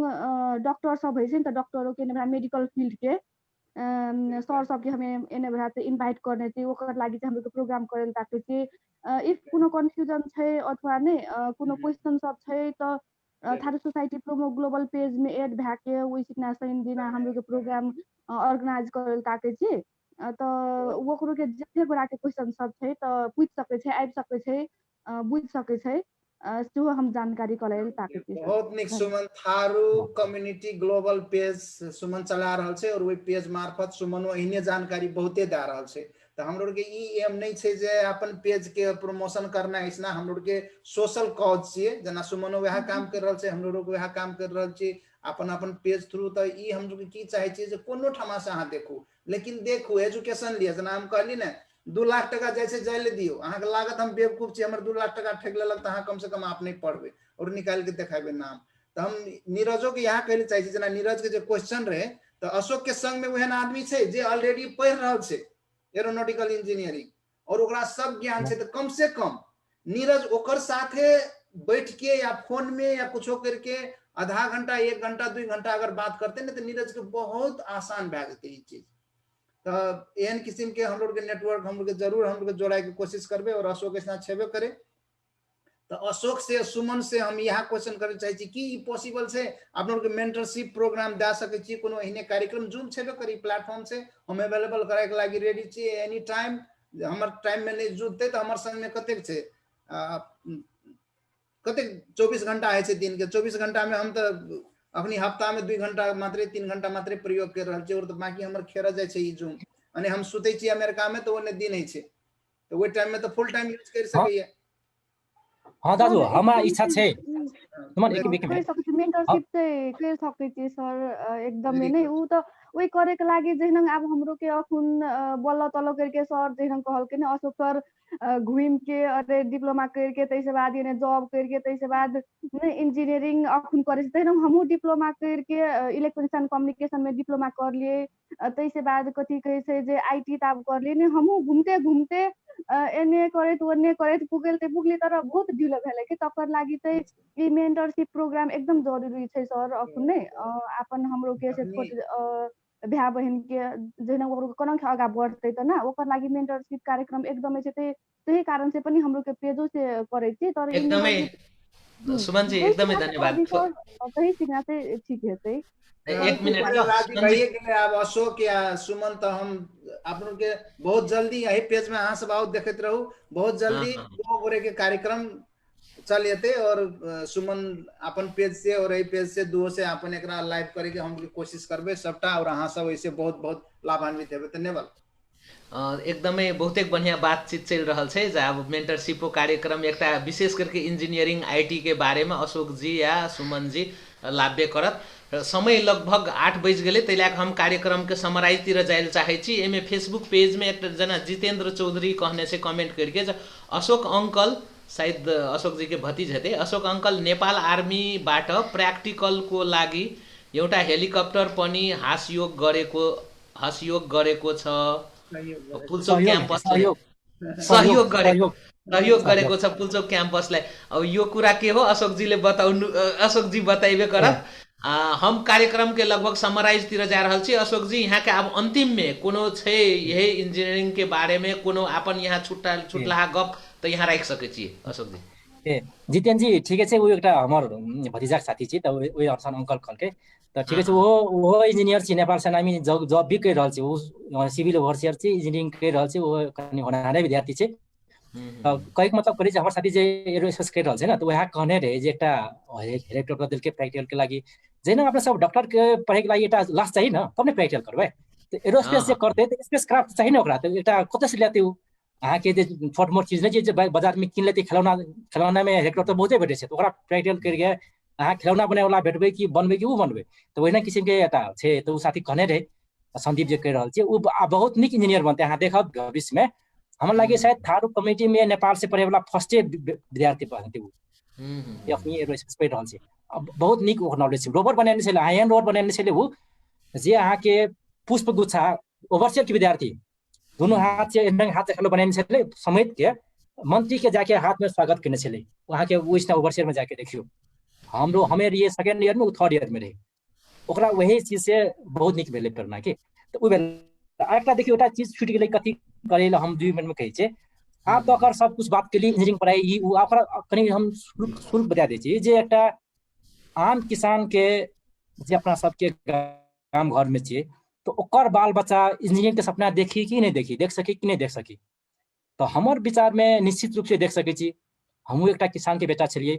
डॉक्टर सब है छै, त डॉक्टरों के मेडिकल फील्ड के सर सबके हमें एने भए इन्वाइट करने छै, ओकर लागि चाहिँ हम लोग प्रोग्राम करे ल ताके छै। इफ कोनो कन्फ्यूजन छै अथवा नै कोनो क्वेश्चन सब छै त Tharu society promo global page में एड भए के ओहि सिकना सैन दिना हम लोग के प्रोग्राम ऑर्गेनाइज करे ल ताके छै, त ओकरो के जते गोरा के क्वेश्चन सब छै त पूछ सके छै, आबि सके छै, बुझ सके छै, सेहो हम जानकारी करे ल ताके छै। बहुत निक सुमन, थारू कम्युनिटी ग्लोबल पेज सुमन चला रहल छै, और वही पेज मार्फत सुमनो एहने जानकारी बहुते दे रहल छै। तो हम लोग के ई एम नहीं छै जे अपन पेज के प्रमोशन करना है, इसना हम लोग के सोशल कॉज छियै, जना सुमनो वह काम कर रहल छै, हम लोग वह काम कर रहल छी अपन अपन पेज थ्रू। तो ई हम लोग की चाहे छियै जे कोनो ठमा से अहाँ देखू, लेकिन देखू एजुकेशन लिए, जना हम कहली ने 2 लाख टका जैसे जाय दियो अहाँ के लागत हम बेवकूफ छी हमर 2 लाख टका ठेक लेलक त अहाँ कम से कम आप नहीं पढ़बे और निकाल के देखाबे नाम। तो हम नीरजो के यहाँ कहले चाहे छी जना नीरज के जो क्वेश्चन रहे तो अशोक के संग में वहन आदमी छे जे ऑलरेडी पढ़ रहल छे एरोनॉटिकल इंजीनियरिंग और ओकरा सब ज्ञान छे। तो कम से कम नीरज ओकर साथे बैठ के या फोन में या कुछो करके आधा घंटा 1 घंटा 2 घंटा अगर बात करते ना तो नीरज के बहुत आसान भए जेतै ई चीज। तो एहन किस्म के हम लोग के नेटवर्क हम लोग के जरूर हम लोग के जोड़ाए के कोशिश करबे और अशोक के साथ छेबे करे। तो अशोक से सुमन से हम यहाँ क्वेश्चन करे चाहे छी कि पॉसिबल से आप लोग के मेंटरशिप प्रोग्राम दे सके छी कोनो एहने कार्यक्रम जूम छेबे करी प्लेटफॉर्म से हम अवेलेबल कराए के लागि रेडी छी एनी टाइम। हमर टाइम में नहीं जुटते तो हमर संग में कतेक छे कतेक 24 घंटा है छे दिन के 24 घंटा में हम तो अपनी हफ्ता में 2 घंटा मात्र 3 घंटा मात्र प्रयोग कर रहल छी और तो बाकी हमर खेरा जाय छे ई जूम अने हम सुते छी अमेरिका में तो ओने दिन है छे तो वो टाइम में तो फुल टाइम यूज कर सके। हाँ दाजु सर हमारा एकदम इच्छा से छे तुमन एक एक कर सकै छी मेंटरशिप चाहिँ कर सकै छी सर एकदमै नै ऊ त उही करे के लागि जहिना अब हमरो के अखुन बल्ल तल्ल करके सर जहिना कहल के ना अशोक सर घुम के अरे डिप्लोमा करके तैसे बाद ये जॉब करके तैसे बाद इंजीनियरिंग अखुन करे तहिना हमहू डिप्लोमा करके इलेक्ट्रॉनिक्स एंड कम्युनिकेशन में डिप्लोमा कर लिए तैसे बाद कथी कहे छै जे आईटी ताब कर लिए हमहू घूमते घूमते एने करैत ओने करैत पुगली तर बहुत ढिलो भेलै कि तकर लागि चाहिँ ई मेंटरशिप प्रोग्राम एकदम जरूरी छै सर अखुन नै अपन हमरो के से छोट भाई बहन के जहिना ओकरो कोना आगा बढ़ते त ना ओकर लागि मेंटरशिप कार्यक्रम एकदमै छै त्यही कारण से पनि हमरो के पेजो से करे छी तर एकदमै सुमन जी एकदमै धन्यवाद। सही सिक्ना चाहिँ ठीक हेतै। 1 मिनट राजी भइए गेलै अब अशोक या सुमन तो हम आप लोग के बहुत जल्दी यही पेज में अहाँ सब आओ देखते रहू बहुत जल्दी दो गोरे के कार्यक्रम चल जेते और सुमन अपन पेज से और यही पेज से दुओ से अपन एकरा लाइव करे के हम कोशिश करबे सबटा और अहाँ सब ऐसे बहुत बहुत लाभान्वित हेबे। धन्यवाद। एकदमै बहुते बढ़िया बातचीत चल रहल छै जे अब मेंटरशिप कार्यक्रम एक विशेष करके इंजीनियरिंग आईटी के बारे में अशोक जी या सुमन जी लाभ्य करत। समय लगभग 8 बज गए तैला हम कार्यक्रम के समराइज तिर जाए चाहे छी। एमे फेसबुक पेज में एक जना जितेंद्र चौधरी कहने से कमेंट करके अशोक अंकल शायद अशोक जी के भतीज हेते अशोक अंकल नेपाल आर्मी बाट प्रैक्टिकल को लागि एउटा हेलिकप्टर पनि हासयोग गरेको छ पुल्चोक क्याम्पसले सहयोग गरेको छ पुल्चोक क्याम्पसलाई। अब यो कुरा के हो अशोक जी ले बताउनु अशोक जी बताइबे करत। हम कार्यक्रम के लगभग समराइज तिर जा रहल छी। अशोक जी यहाँ के अब अंतिम में कोनो छै यही इंजीनियरिंग के बारे में कोनो अपन यहाँ छुटला गप तो यहाँ राख सके छी अशोक जी। ए जितेन्द्र जी ठीक है वो एक हमर भतीजा साथी छी त ओइ अर्सन अंकल खलके त ठीक है वो इंजीनियर छी नेपाल सेना में जॉब भी कर रहल छी वो सिविल ओवरसियर छी इंजीनियरिंग कर रहल छी वो कनी होनारे विद्यार्थी छी। कईक मतलब करी हमर साथी जे एरोस्पेस कर रहल छै ना तो वहाँ कहने रहे जे एकटा हेलिकॉप्टर दिल के प्रैक्टिकल के लागि जेना अपना सब डॉक्टर के पढ़े के लागि एटा लास्ट चाहिए ना तब ने प्रैक्टिकल करबै तो एरोस्पेस जे करते तो स्पेस क्राफ्ट चाहिए ना ओकरा तो एटा कतै से लेते अहाँ के जे छोट मोट चीज नहीं जे बाजार में किन लेते खिलौना में हेलिकॉप्टर बहुते भेटे छै तो ओकरा प्रैक्टिकल करके अहाँ खिलौना बनाए वाला भेटबै कि बनबै कि उ बनबै तो वही किसिम के एटा छै तो साथी कहने रहे संदीप जे कह रहल छै उ बहुत निक इंजीनियर बनते अहाँ देखब भविष्य में हमरा लागि शायद थारू कम्युनिटी में नेपाल से पढ़े वाला फर्स्ट विद्यार्थी बनते उ अपनी एरोस्पेस पढ़ रहल छै बहुत निक नॉलेज छै रोबोट बनाने छले हाई एंड रोबोट बनाने छले उ जे अहाँ के पुष्प गुच्छा ओवरसियर के विद्यार्थी दोनों हाथ से हाथ से खलो बनाने छले समेत के मंत्री के जाके हाथ में स्वागत करने छले वहाँ के वो इसना ओवरसियर में जाके देखियो हमरो हमें ये सेकंड ईयर में थर्ड ईयर में रहे ओकरा वही चीज से बहुत निक भेले प्रेरणा के तो उ एकटा देखियो एटा चीज छूट गेलै कथी करेला हम 2 मिनट में कहै छै आप तो अगर सब कुछ बात के लिए इंजीनियरिंग पढ़ाई ई ओकरा कनी हम शुल्क बता दै छी जे एकटा आम किसान के जे अपना सबके गाम घर में छियै तो ओकर बाल बच्चा इंजीनियरिंग के सपना देखी कि नहीं देखी देख सकी कि नहीं देख सकी तो हमर विचार में निश्चित रूप से देख सकै छी हमहूँ एकटा किसान के बेटा छलियै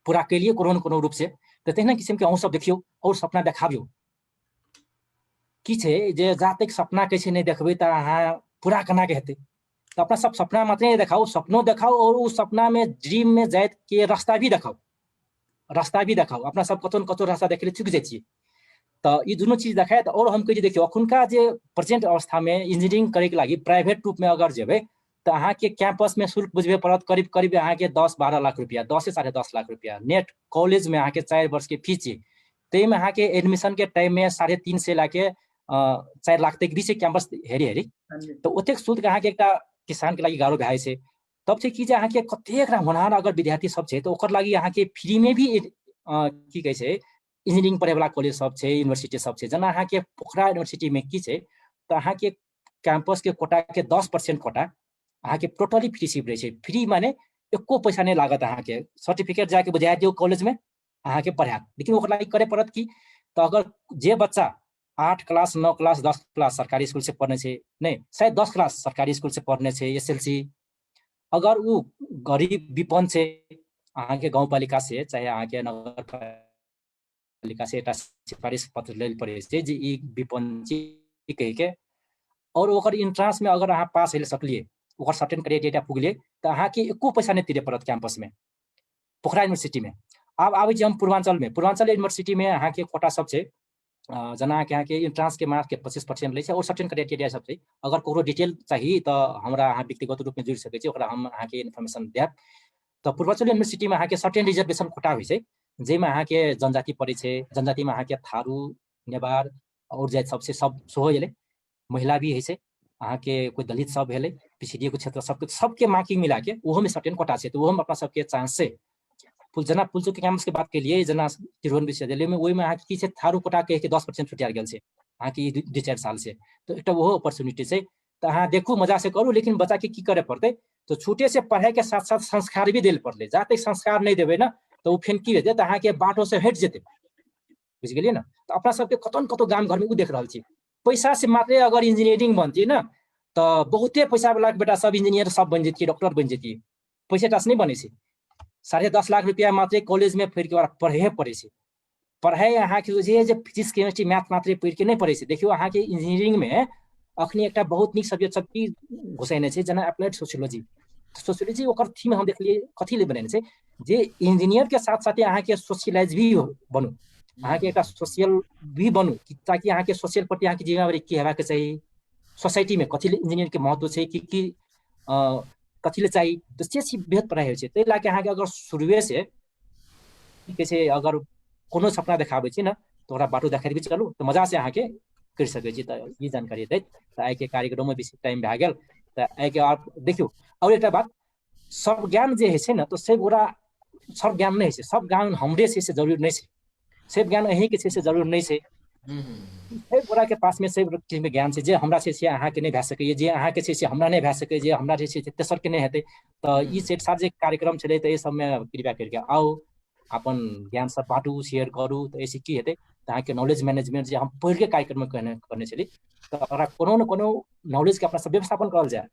पूरा केलिए कोनो रूप से तो तहिना किसिम के अहूँ सब देखियो और सपना देखाबियो की छै जे जातिक सपना के छै नहीं देखबै त अहाँ पूरा केना के हेतै तो अपना सब सपना मात्र नहीं देखाओ सपनों देखाओ और उस सपना में ड्रीम में जाए के रास्ता भी देखाओ अपना सब कतौ रास्ता देखे चुक जाइ छियै तो ये दोनों चीज देखाए। तो और हम कहे देखियो अखुनका जे प्रेजेंट अवस्था में इंजीनियरिंग करे के लागि प्राइवेट रूप में अगर जेबे तो अहाँ के कैंपस में शुल्क बुझबे पड़त करीब करीब अहाँ के 10-12 लाख रुपया, 10 से 10.5 लाख रुपया नेट कॉलेज में अहाँ के 4 वर्ष के फीस छै। तै में अहाँ के एडमिशन के टाइम में 3.5 से लाके 4 लाख तक भी कैंपस हेरी तो ओतेक शुल्क अहाँ के एकटा किसान के लागि गारो भए छै। तब छै कि जे अहाँ के कतेक होनहार अगर विद्यार्थी सब छै तो ओकर लागि अहाँ के फ्री में भी की कहै छै इंजीनियरिंग पढ़े वाला कॉलेज सब छै, यूनिवर्सिटी सब छै। जेना अहाँ के पोखरा यूनिवर्सिटी में की छै तो अहाँ के कैंपस के कोटा के 10% कोटा अहाँ के टोटली फ्री सिप रहे छै। फ्री माने एको पैसा नहीं लागत अहाँ के, सर्टिफिकेट जाके बुझा दियो कॉलेज में अहाँ के पढ़ात। लेकिन ओकर लागि करे पड़त की तो अगर जे बच्चा 8 क्लास 9 क्लास 10 क्लास सरकारी स्कूल से पढ़ने छै, नहीं शायद 10 क्लास सरकारी स्कूल से पढ़ने छै एसएलसी, अगर वो गरीब विपन्न छै अहाँ के गाँव पालिका से चाहे अहाँ के नगर पालिका से सिफारिश पत्र लेल पड़े छै जे ई विपन्न छी कह के, और ओकर एंट्रेंस में अगर अहाँ पास हेले सकलिए ओकर सर्टेन क्राइटेरिया पुगलिए तो अहाँ के एको पैसा नहीं तिरे पड़त कैंपस में पोखरा यूनिवर्सिटी में। अब आबै हम पूर्वांचल में, पूर्वांचल यूनिवर्सिटी में अहाँ के कोटा सब छै जना के अहाँ के एंट्रेंस के मार्क्स के 25% ले छै और सर्टेन क्राइटेरिया सब छै। अगर कोनो डिटेल चाहिए तो हमरा अहाँ व्यक्तिगत रूप में जुड़ सके छी, ओकरा हम अहाँ के इन्फॉर्मेशन देब। तो पूर्वांचल यूनिवर्सिटी में अहाँ के सर्टेन रिजर्वेशन कोटा होइ छै जेमा अहाँ के जनजाति पड़े छै। जनजाति में अहाँ के थारू, नेवार और जाति सबसे सब सेहो एले, महिला भी है से अहाँ के कोई दलित सब हेले, पिछड़िए को क्षेत्र सबके मार्किंग मिला के ओहो में सर्टेन कोटा छै। तो ओहो में अपना सबके चांस से जना पुलचोक के कैंपस के बात के लिए जना तिरहुन विश्वविद्यालय में ओहि में अहाँ की छै थारू कोटा कह के 10% छुटिया गेल छै अहाँ के 2-4 साल से। तो एकटा ओहो अपॉर्चुनिटी छै। तो अहाँ देखू मजा से करू, लेकिन बच्चा के की करे पड़ते तो छूटे से पढ़ाई के साथ साथ संस्कार भी दिल पड़ले। जाते संस्कार नहीं देवे ना तो वो फेन की हेतै तो अहाँ के बाटो से हट जेते, बुझ गेलिए ना। तो अपना सबके कतन कतो गाम घर में उ देख रहल छी पैसा से मात्रे अगर इंजीनियरिंग बनती ना तो बहुते पैसा वाला बेटा सब इंजीनियर सब बन जेतिए, डॉक्टर बन जेतिए। पैसा टास नहीं बने छै, 10.5 लाख रुपया मात्रे कॉलेज में फिर के पढ़े पड़े छै। पढ़ाई अहाँ के जे फिजिक्स केमिस्ट्री मैथ मात्रे पढ़ के नहीं पढ़े छै। देखियो अहाँ के इंजीनियरिंग में अखनी एकटा बहुत निक सब्जेक्ट सब की घुसेने छै जना अप्लाइड सोशियोलॉजी। सोशियोलॉजी ओकर थीम हम देखलिए कथी ले बनेने छै जे इंजीनियर के साथ साथ अहाँ के सोशलाइज भी बनू, अहाँ के एकटा सोशल भी बनू ताकि अहाँ के सोशल प्रति अहाँ के जिम्मेवारी की हेबाक चाहिए, सोसाइटी में कथी ले इंजीनियर के महत्व छै कि कथी ले चाहिए। तो से बेहद पढ़ाई होइ छै। तै लाके अहाँ के अगर शुरुए से की कहै छै अगर कोनो सपना देखाबै छी ना तो ओकरा बाटो देखा भी चलू तो मजा से अहाँ के कर सकै छी। तो ये जानकारी दैत तो आइ के कार्यक्रम में बेसी टाइम भए गेल तो आइ के आप देखियो। और एकटा बात सब ज्ञान जे है छै ना तो सब ओरा सब ज्ञान नहीं है, सब ज्ञान हमरे से जरूरी नहीं है, सब ज्ञान अहीं के से जरूर नहीं है। सब ओरा के पास में सब चीज में ज्ञान छै जे हमरा से अहाँ के नहीं भए सकै, जे अहाँ के से हमरा नहीं भए सकै, जे हमरा से तेसर के नहीं हेतै। तो ई सेट साथ जे कार्यक्रम छलै तो ये सब में कृपया करके आओ अपन ज्ञान सब बाँटू शेयर करू। तो ऐसे की हेतै तो अहाँ के नॉलेज मैनेजमेंट जे हम पढ़ के कार्यक्रम में करने छली तो ओकरा कोनो न कोनो नॉलेज के अपना सब व्यवस्थापन करल जाए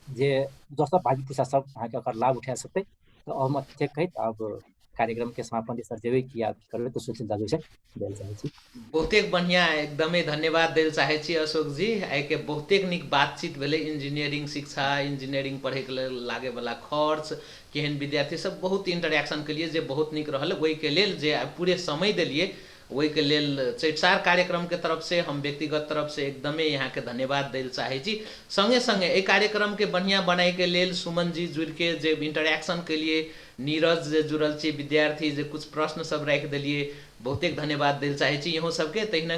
जे दोसर भागी पुसा सब अहाँ के ओकर लाभ उठा सकते। तो हम अच्छे कहत अब कार्यक्रम के समापन दिशा जेबे कि याद करबे तो सुशील दाजू से देल चाहे छी। बहुतेक बढ़िया एकदमै धन्यवाद देल चाहे छी अशोक जी। आइ के बहुतेक निक बातचीत भेलै इंजीनियरिंग शिक्षा, इंजीनियरिंग पढ़े के लेल लागे वाला खर्च, केहन विद्यार्थी सब बहुत इंटरेक्शन के लिए जे बहुत निक रहल। ओहि के लेल जे पूरे समय देलिए ओहि के लेल चैटसार कार्यक्रम के तरफ से हम व्यक्तिगत तरफ से एकदमै यहाँ के धन्यवाद देल चाहे छी। संगे संगे एहि कार्यक्रम के बढ़िया बनाए के लेल सुमन जी जुड़ के जे इंटरेक्शन के लिए, नीरज जे जुड़ल छी विद्यार्थी जे कुछ प्रश्न सब राखि देलिए बहुतेक धन्यवाद देल चाहे छी इहो सबके। तहिना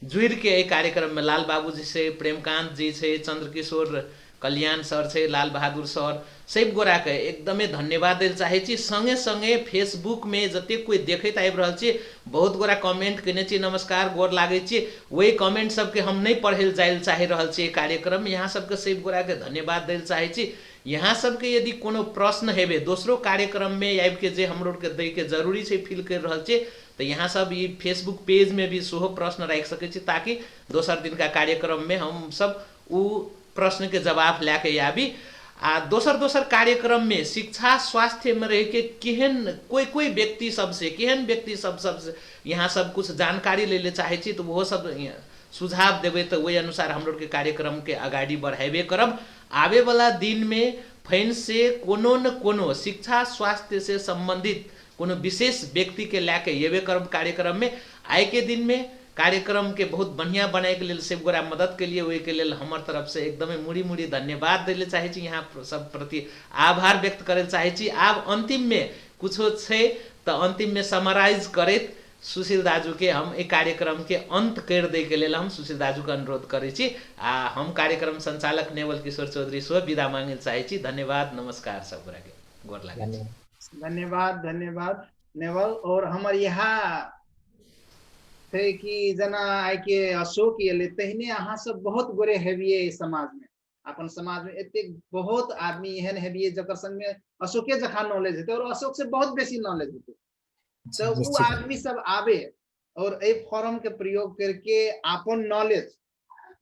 जुड़ के एहि कार्यक्रम में लाल बाबू जी से, प्रेमकांत जी से, चंद्रकिशोर कल्याण सर से, लाल बहादुर सर सब गोरा के एकदमै धन्यवाद देल चाहे छी। संगे संगे फेसबुक में जते कोई देखैत आबि रहल छी बहुत गोरा कमेंट केने छी नमस्कार गोर लागै छी, वही कमेंट सबके हम नहीं पढ़े जाए चाहे रहल छी कार्यक्रम में। यहाँ सबके सब गोरा के धन्यवाद देल चाहे छी। यहाँ सबके यदि कोनो प्रश्न हेबे दोसरो कार्यक्रम में आबि के जे हमरो के दै के जरूरी छै फील कर रहल छी तो यहाँ सब ई फेसबुक पेज में भी सेहो प्रश्न राखि सकै छी ताकि दोसर दिन का कार्यक्रम में हम सब उ प्रश्न के जवाब लेके आबी। आ दोसर कार्यक्रम में शिक्षा स्वास्थ्य में रह के केहन कोई व्यक्ति सबसे केहन व्यक्ति सबसे यहाँ सब कुछ जानकारी ले चाहे छी तो वो सब सुझाव देवे तो वही अनुसार हम लोग के कार्यक्रम के आगाड़ी बढ़ाबे करब। आवे वाला दिन में फैन से कोनो न कोनो शिक्षा स्वास्थ्य से संबंधित कोनो विशेष व्यक्ति के लेके येबे करब कार्यक्रम में। आइ के दिन में कार्यक्रम के बहुत बढ़िया बनाए के लिए सब गोरा मदद के लिए ओहि के लिए हमर तरफ से एकदमै मुड़ी मुड़ी धन्यवाद दिले चाहे छी, यहाँ सब प्रति आभार व्यक्त करे चाहे छी। आब अंतिम में कुछो छे तो अंतिम में समराइज करैत सुशील दाजू के हम एक कार्यक्रम के अंत कर दे के लिए हम सुशील दाजू के अनुरोध करे छी। आ हम कार्यक्रम संचालक नेवल किशोर चौधरी सो विदा मांगे चाहे छी। धन्यवाद, नमस्कार सब गोरा के गोर लागे छी। धन्यवाद धन्यवाद नेवल। और हमर यहाँ थे कि जना आइ के अशोक ये तहने अहाँ सब बहुत गोरे हेबिये समाज में, अपन समाज में एते बहुत आदमी एहन हेबिये जकर संग में अशोके जखा नॉलेज हेते और अशोक से बहुत बेसी नॉलेज हेते, तो वो आदमी सब आवे और ए फॉरम के प्रयोग करके अपन नॉलेज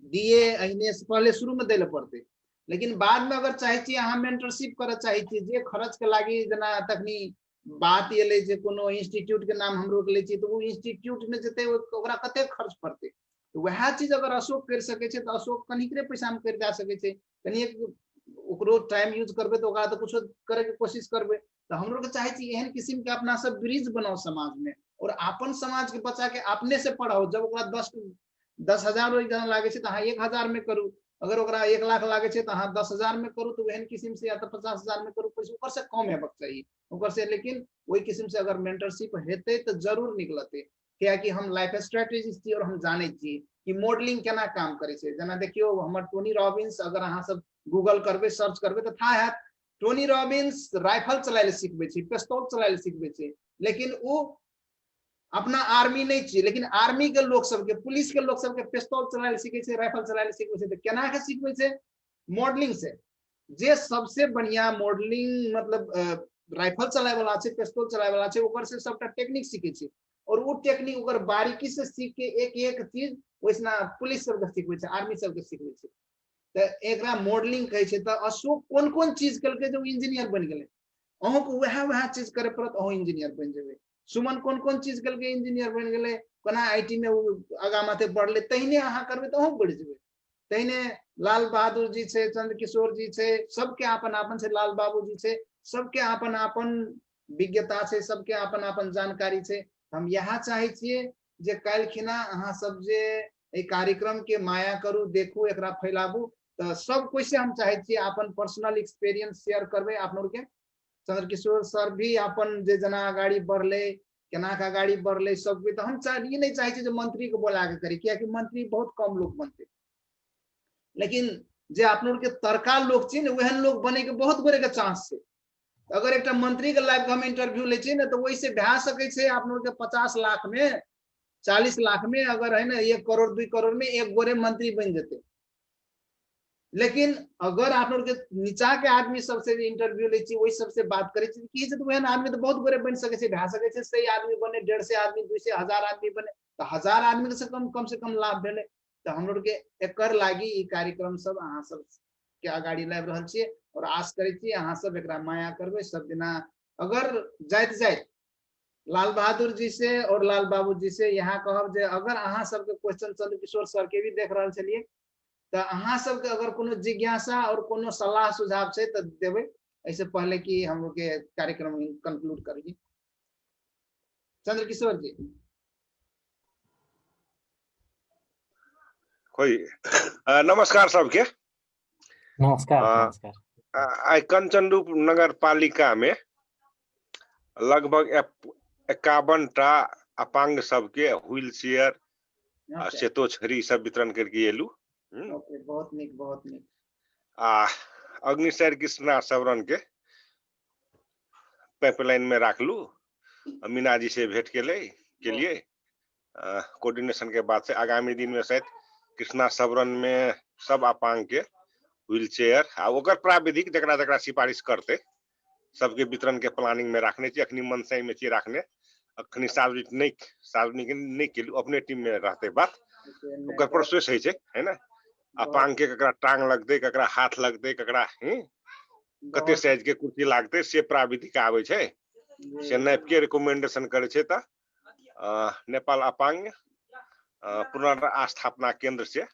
दिए। अहिने से पहले शुरू में देले पड़ते, लेकिन बाद में अगर चाहे छी अहाँ मेंटरशिप करे चाहे छी जे खर्च के लागी जना तखनी बात ये ले जे कोनो इंस्टीट्यूट के नाम हम रोक ले छी तो वो इंस्टीट्यूट में जते ओकरा कते खर्च पड़ते, तो वह चीज अगर अशोक कर सके छे तो अशोक कनिकरे पैसा में कर जा सके छे। कनी ओकरो टाइम यूज करबे तो ओकरा तो कुछ करे के कोशिश करबे। तो हम लोग चाहे छी एहन किस्म के अपना सब ब्रिज बनाओ समाज में और अपन समाज के बच्चा के अपने से पढ़ाओ। जब ओकरा 10,000 एग्जाम लागे छे तो अहाँ 1,000 में करू, अगर ओकरा 1 लाख लागे छे तो अहाँ 10,000 में करू, तो एहन किस्म से या तो 50,000 में करू, पैसा ऊपर से कम हेबाक चाहिए ऊपर से। लेकिन वही किस्म से अगर मेंटरशिप हेते तो जरूर निकलते, क्या कि हम लाइफ स्ट्रेटेजिस्ट छी और हम जाने छी कि मॉडलिंग केना काम करे छे। जना देखियो हमर टोनी रॉबिन्स अगर अहाँ सब गूगल करबे सर्च करबे तो था है टोनी रॉबिन्स राइफल चलाए सिखबे छे, पिस्तौल चलाए सिखबे छे, लेकिन वो अपना आर्मी नहीं चाहिए, लेकिन आर्मी के लोग सबके पुलिस के लोग सबके पिस्तौल चलाए सीखे छे, राइफल चलाए सीखे छे। तो केना के सीखबे छे? मॉडलिंग से। जे सबसे बढ़िया मॉडलिंग मतलब राइफल चलाए वाला छे, पिस्तौल चलाए वाला छे, ओकर से सबटा टेक्निक सीखे छे और वो टेक्निक ओकर बारीकी से सीख के एक एक चीज वैसना पुलिस सबके सिखबे छे, आर्मी सबके सिखबे छे। तो एकरा मॉडलिंग कहे छे। तो अशोक कोन कोन चीज करके जो इंजीनियर बन गेले, अहों को वह चीज करे पड़त, अहों इंजीनियर बन जेबे। सुमन कोन कोन चीज करके इंजीनियर बन गेले, कोना आईटी में आगा माथे बढ़ले, तहिने अहाँ करबे तो अहों बढ़ जेबे। तहिने लाल बहादुर जी छे, चंद्रकिशोर जी छे, सबके आपन आपन छे, लाल बाबू जी छे, सबके आपन आपन विज्ञता छे, सबके आपन आपन जानकारी छे। हम यहाँ चाहे छिए जे काल खिना अहाँ सब जे ए कार्यक्रम के माया करू, देखू, एकरा फैलाबू। तो सब कोई से हम चाहे छिए अपन पर्सनल एक्सपीरियंस शेयर करबे आप लोग के। चंद्रकिशोर सर भी अपन जे जना आगाड़ी बढ़ले, केना का आगाड़ी बढ़ले सब। तो हम ये नहीं चाहे जो मंत्री को बोला के करी, क्या कि मंत्री बहुत कम लोग बनते, लेकिन जे आप लोग के तरका लोग छे वहन लोग बने के बहुत गोरे के चांस छे। अगर एक मंत्री के लाइव हम इंटरव्यू ले छी ना तो वैसे भा सके छे आप लोग के 50 लाख में 40 लाख में अगर है ना 1 करोड़ 2 करोड़ में एक गोरे मंत्री बन जेते। लेकिन अगर आप लोग के नीचा के आदमी सबसे इंटरव्यू ले छी, वही सबसे बात करे छी कि जे तो वहन आदमी तो बहुत गोरे बन सके छे, भा सके छे 100 आदमी बने, 150 आदमी, 200, 1000 आदमी बने, तो 1000 आदमी से कम लाभ भेले। तो हम लोग के एकर लागी ई कार्यक्रम सब अहाँ सब के आगाड़ी लाइव रहल छी और आश करे छी अहाँ सब एकरा माया करबे। सब दिना अगर जाइत लाल बहादुर जी से और लाल बाबू जी से यहाँ कहब जे अगर अहाँ सब के क्वेश्चन चंद्रकिशोर सर के भी देख रहल छलिए तो अहाँ सब के अगर कोनो जिज्ञासा और कोनो सलाह सुझाव छे तो देबे, ऐसे पहले कि हम लोग के कार्यक्रम कंक्लूड करिए। चंद्रकिशोर जी। कोई नमस्कार सबके। नमस्कार। आई कंचनरूप नगर पालिका में लगभग 51 टा अपांग सबके व्हील चेयर सेतो छड़ी सब वितरण करके एलू। बहुत निक बहुत निक। अग्निशर कृष्णा सबरन के पाइपलाइन में राखलू, मीना जी से भेंट के लिए कोऑर्डिनेशन के बाद से आगामी दिन में शायद कृष्णा सबरन में सब अपांग के व्हील चेयर आ ओकर प्राविधिक जकरा जकरा सिफारिश करते सबके वितरण के प्लानिंग में रखने छी। अखनी मनसाई में छी रखने, अखनी सार्वजनिक नहीं केलू, अपने टीम में रहते बात ओकर प्रोसेस है ना। अपांग के ककरा टांग लगते, ककरा हाथ लगते, ककरा कते साइज के कुर्सी लागते से प्राविधिक आवे छे, से नाप के रिकमेंडेशन करे छे। त नेपाल अपांग पुनर्स्थापना केंद्र से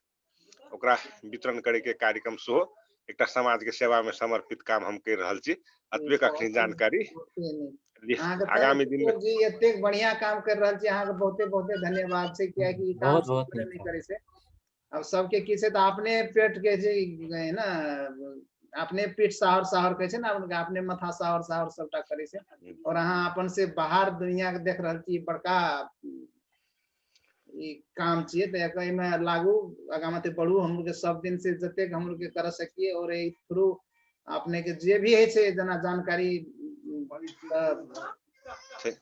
ओकरा वितरण करे के कार्यक्रम सेहो एक समाज के सेवा में समर्पित काम हम कर रहल छी। अतबे अखनी जानकारी आगामी दिन में जी एते बढ़िया काम कर रहल छी, अहाँ के बहुते बहुते धन्यवाद छै, किया कि ई काम बहुत बहुत सबके नीक नहीं करे छै। अब सबके की छै, तो अपने पेट के जे है ना, अपने पीठ साहर साहर कहे छै ना, अपने माथा साहर साहर सबटा करे छै। और अहाँ अपन से बाहर दुनिया के देख रहल छी, बड़का ई काम छिए, तो एकई में लागू आगा मते बढ़ू, हम लोग के सब दिन से जते हम लोग के कर सकिए। और ए थ्रू अपने के जे भी है छै जना जानकारी,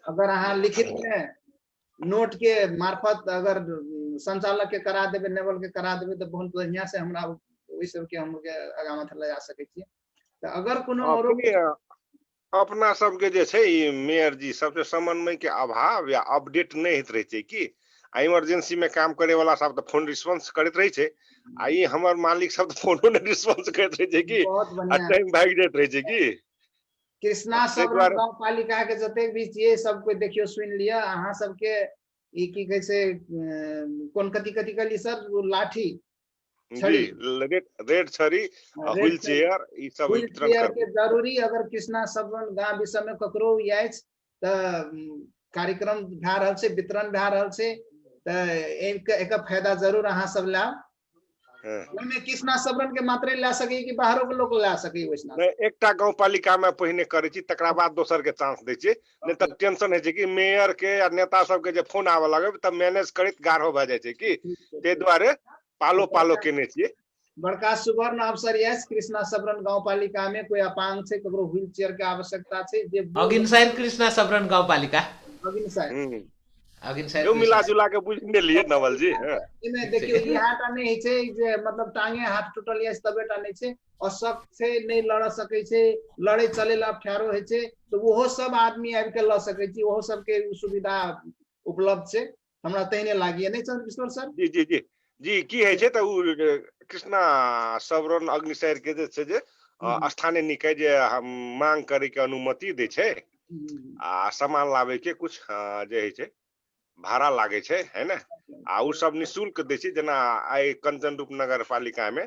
अगर अहाँ लिखित में नोट के मार्फत अगर संचालक के करा देबे, नेवल के करा देबे, तो बहुत बढ़िया से हमरा ओइ सब के हम लोग के आगा मत ले जा सके छी। तो अगर कोनो औरो अपना सबके जे छै ई मेयर जी सबसे समन्वय के अभाव या अपडेट नहीं होत रहे छै कि इमरजेंसी में काम करे वाला सब तो फोन रिस्पांस करत रहे छै, आ ई हमर मालिक सब तो फोनो नहीं रिस्पांस करत रहे छै कि बहुत बढ़िया टाइम भाग जात रहे छै कि कृष्णा सबरन गांव पालिका के जते भी छिए सब कोई देखियो सुन लिया। अहाँ सबके ई की कहे छै, कोन कथि कथि कहली सर, वो लाठी जी रेड छड़ी व्हील चेयर ई सब वितरण के करबो जरूरी। अगर कृष्णा सबरन गांव विषय में ककरो याइछ त कार्यक्रम भा रहल छै, वितरण भा रहल छै, त एक फायदा जरूर अहाँ सब लाउ। ओमे कृष्णा सबरन के मात्रे ला सके कि बाहरो के लोग ला सके वैसना नहीं, एकटा गांव पालिका में पहिने करे छी, तकरा बाद दोसर के चांस दे छी। नहीं त टेंशन है छै कि मेयर के या नेता सब के जे फोन आवे लगे त मैनेज करत गाढ़ो भ जाय छै कि, ते द्वारे पालो पालो केने छिए। बड़का सुवर्ण अवसर यस। कृष्णा सबरन गांव पालिका में कोई अपांग छै, ककरो व्हील चेयर के आवश्यकता छै, जे अगिनसार कृष्णा सबरन गाउँपालिका अगिनसार अगिनसार यो मिला जुला के बुझने लिए नवल जी। इमे देखियो यहाँ टा नहीं छै जे मतलब टांगे हाथ टूटल यस तबे टा नहीं छै, असक से नहीं लड़ सके छै, लड़े चले ला ठारो है छै, तो वो सब आदमी आबि के ल सके छी, वो सब के सुविधा उपलब्ध छै। हमरा तहिने लागिए नहीं चंद्रकिशोर सर? जी जी जी जी की है छै त उ कृष्णा सबरन अग्निशर के जे छै जे स्थानीय निकाय जे मांग करे के अनुमति दे छै, आ सामान लावे के कुछ जे है छै भाड़ा लागे छै, है ना, आ उ सब निशुल्क दे छै। जना आई कंचनरूप नगर पालिका में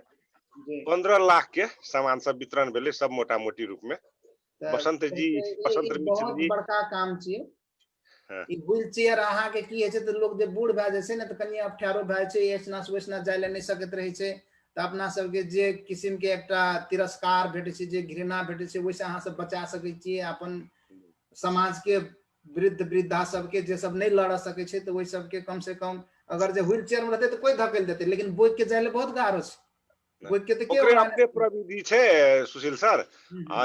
15 लाख के सामान सब वितरण भेले, सब मोटा मोटी रूप में। बसंत जी, बसंत मिश्र बहुत जी बड़का काम छिए। हाँ। ई व्हील चेयर अहाँ के की है छै, तो लोग जे बूढ़ भए जाय छै ने, तो कनी अठारो भए छै, एसना वैसना जाय ले नहीं सकत रहे छै, तो अपना सबके जे किस्म के एकटा तिरस्कार भेटे छै, जे घृणा भेटे छै, वैसे अहाँ सब बचा सके छी अपन समाज के वृद्ध वृद्धा सबके जे सब नहीं लड़ सके छै, तो वही सबके कम से कम अगर जे व्हील चेयर में रहते तो कोई धकेल देते, लेकिन बोइक के जाय ले बहुत गारो छै। बोइक के तो के ओकरे ओकरा अपने प्रविधि छै सुशील सर,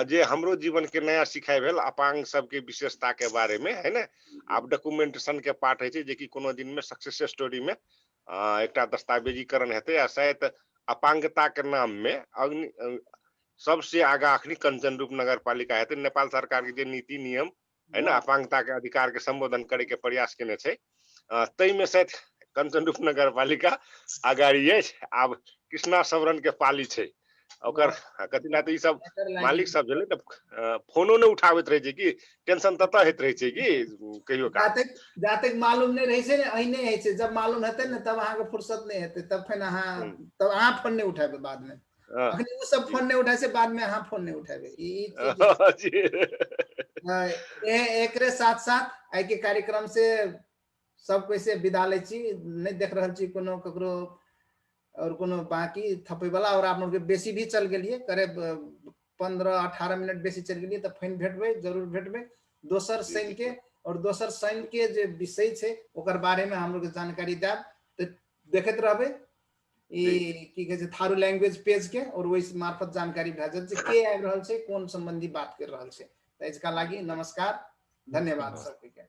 जे हमरो जीवन के नया सिखाई भेल अपांग सबके विशेषता के बारे में, है ना। आप डॉक्यूमेंटेशन के पार्ट है छै, जे कि कोनो दिन में सक्सेस स्टोरी में एकटा दस्तावेजीकरण हेतै, आ शायद अपांगता के नाम में सबसे आगा अखनी कंचनरूप नगर पालिका हेतै। नेपाल सरकार के जे नीति नियम है ना, अपांगता के अधिकार के संबोधन करे के प्रयास केने छै, तई में शायद कंचनरूप नगर पालिका अगाड़ी है। आब कृष्णा सबरन के पाली छै, ओकर कथि ना, ई सब मालिक सब भेलै त फोनो नहीं उठाबैत रहे छै कि, टेंशन तत होत रहे छै कि कहियो का जाते मालूम नहीं रहे छै, अहिने है छै। जब मालूम हेतै ने तब अहाँ के फुर्सत नहीं हेतै, तब फिर अहाँ फोन नहीं उठाबे बाद में। अखनी वो सब फोन नहीं उठाए से बाद में अहाँ फोन नहीं उठाबे। ई एकरे साथ साथ आई के कार्यक्रम से सब कोई से विदा ले छी, नहीं देख रहल छी कोनो ककरो और कोनो बाकी थपे वाला। और आप लोग के बेसी भी चल गेलिए, करीब 15-18 मिनट बेसी चल गेलिए, तो फाइन भेटबे, जरूर भेटबे दोसर शनि के। और दोसर शनि के जे विषय छै ओकर बारे में हम लोग जानकारी देब, तो देखते रहबे ई की कहे छै थारू लैंग्वेज पेज के, और वही मार्फत जानकारी भेजत जे के आबि रहल छै, कोन संबंधी बात कर रहल छै। तो इसका लागी नमस्कार, धन्यवाद सबके।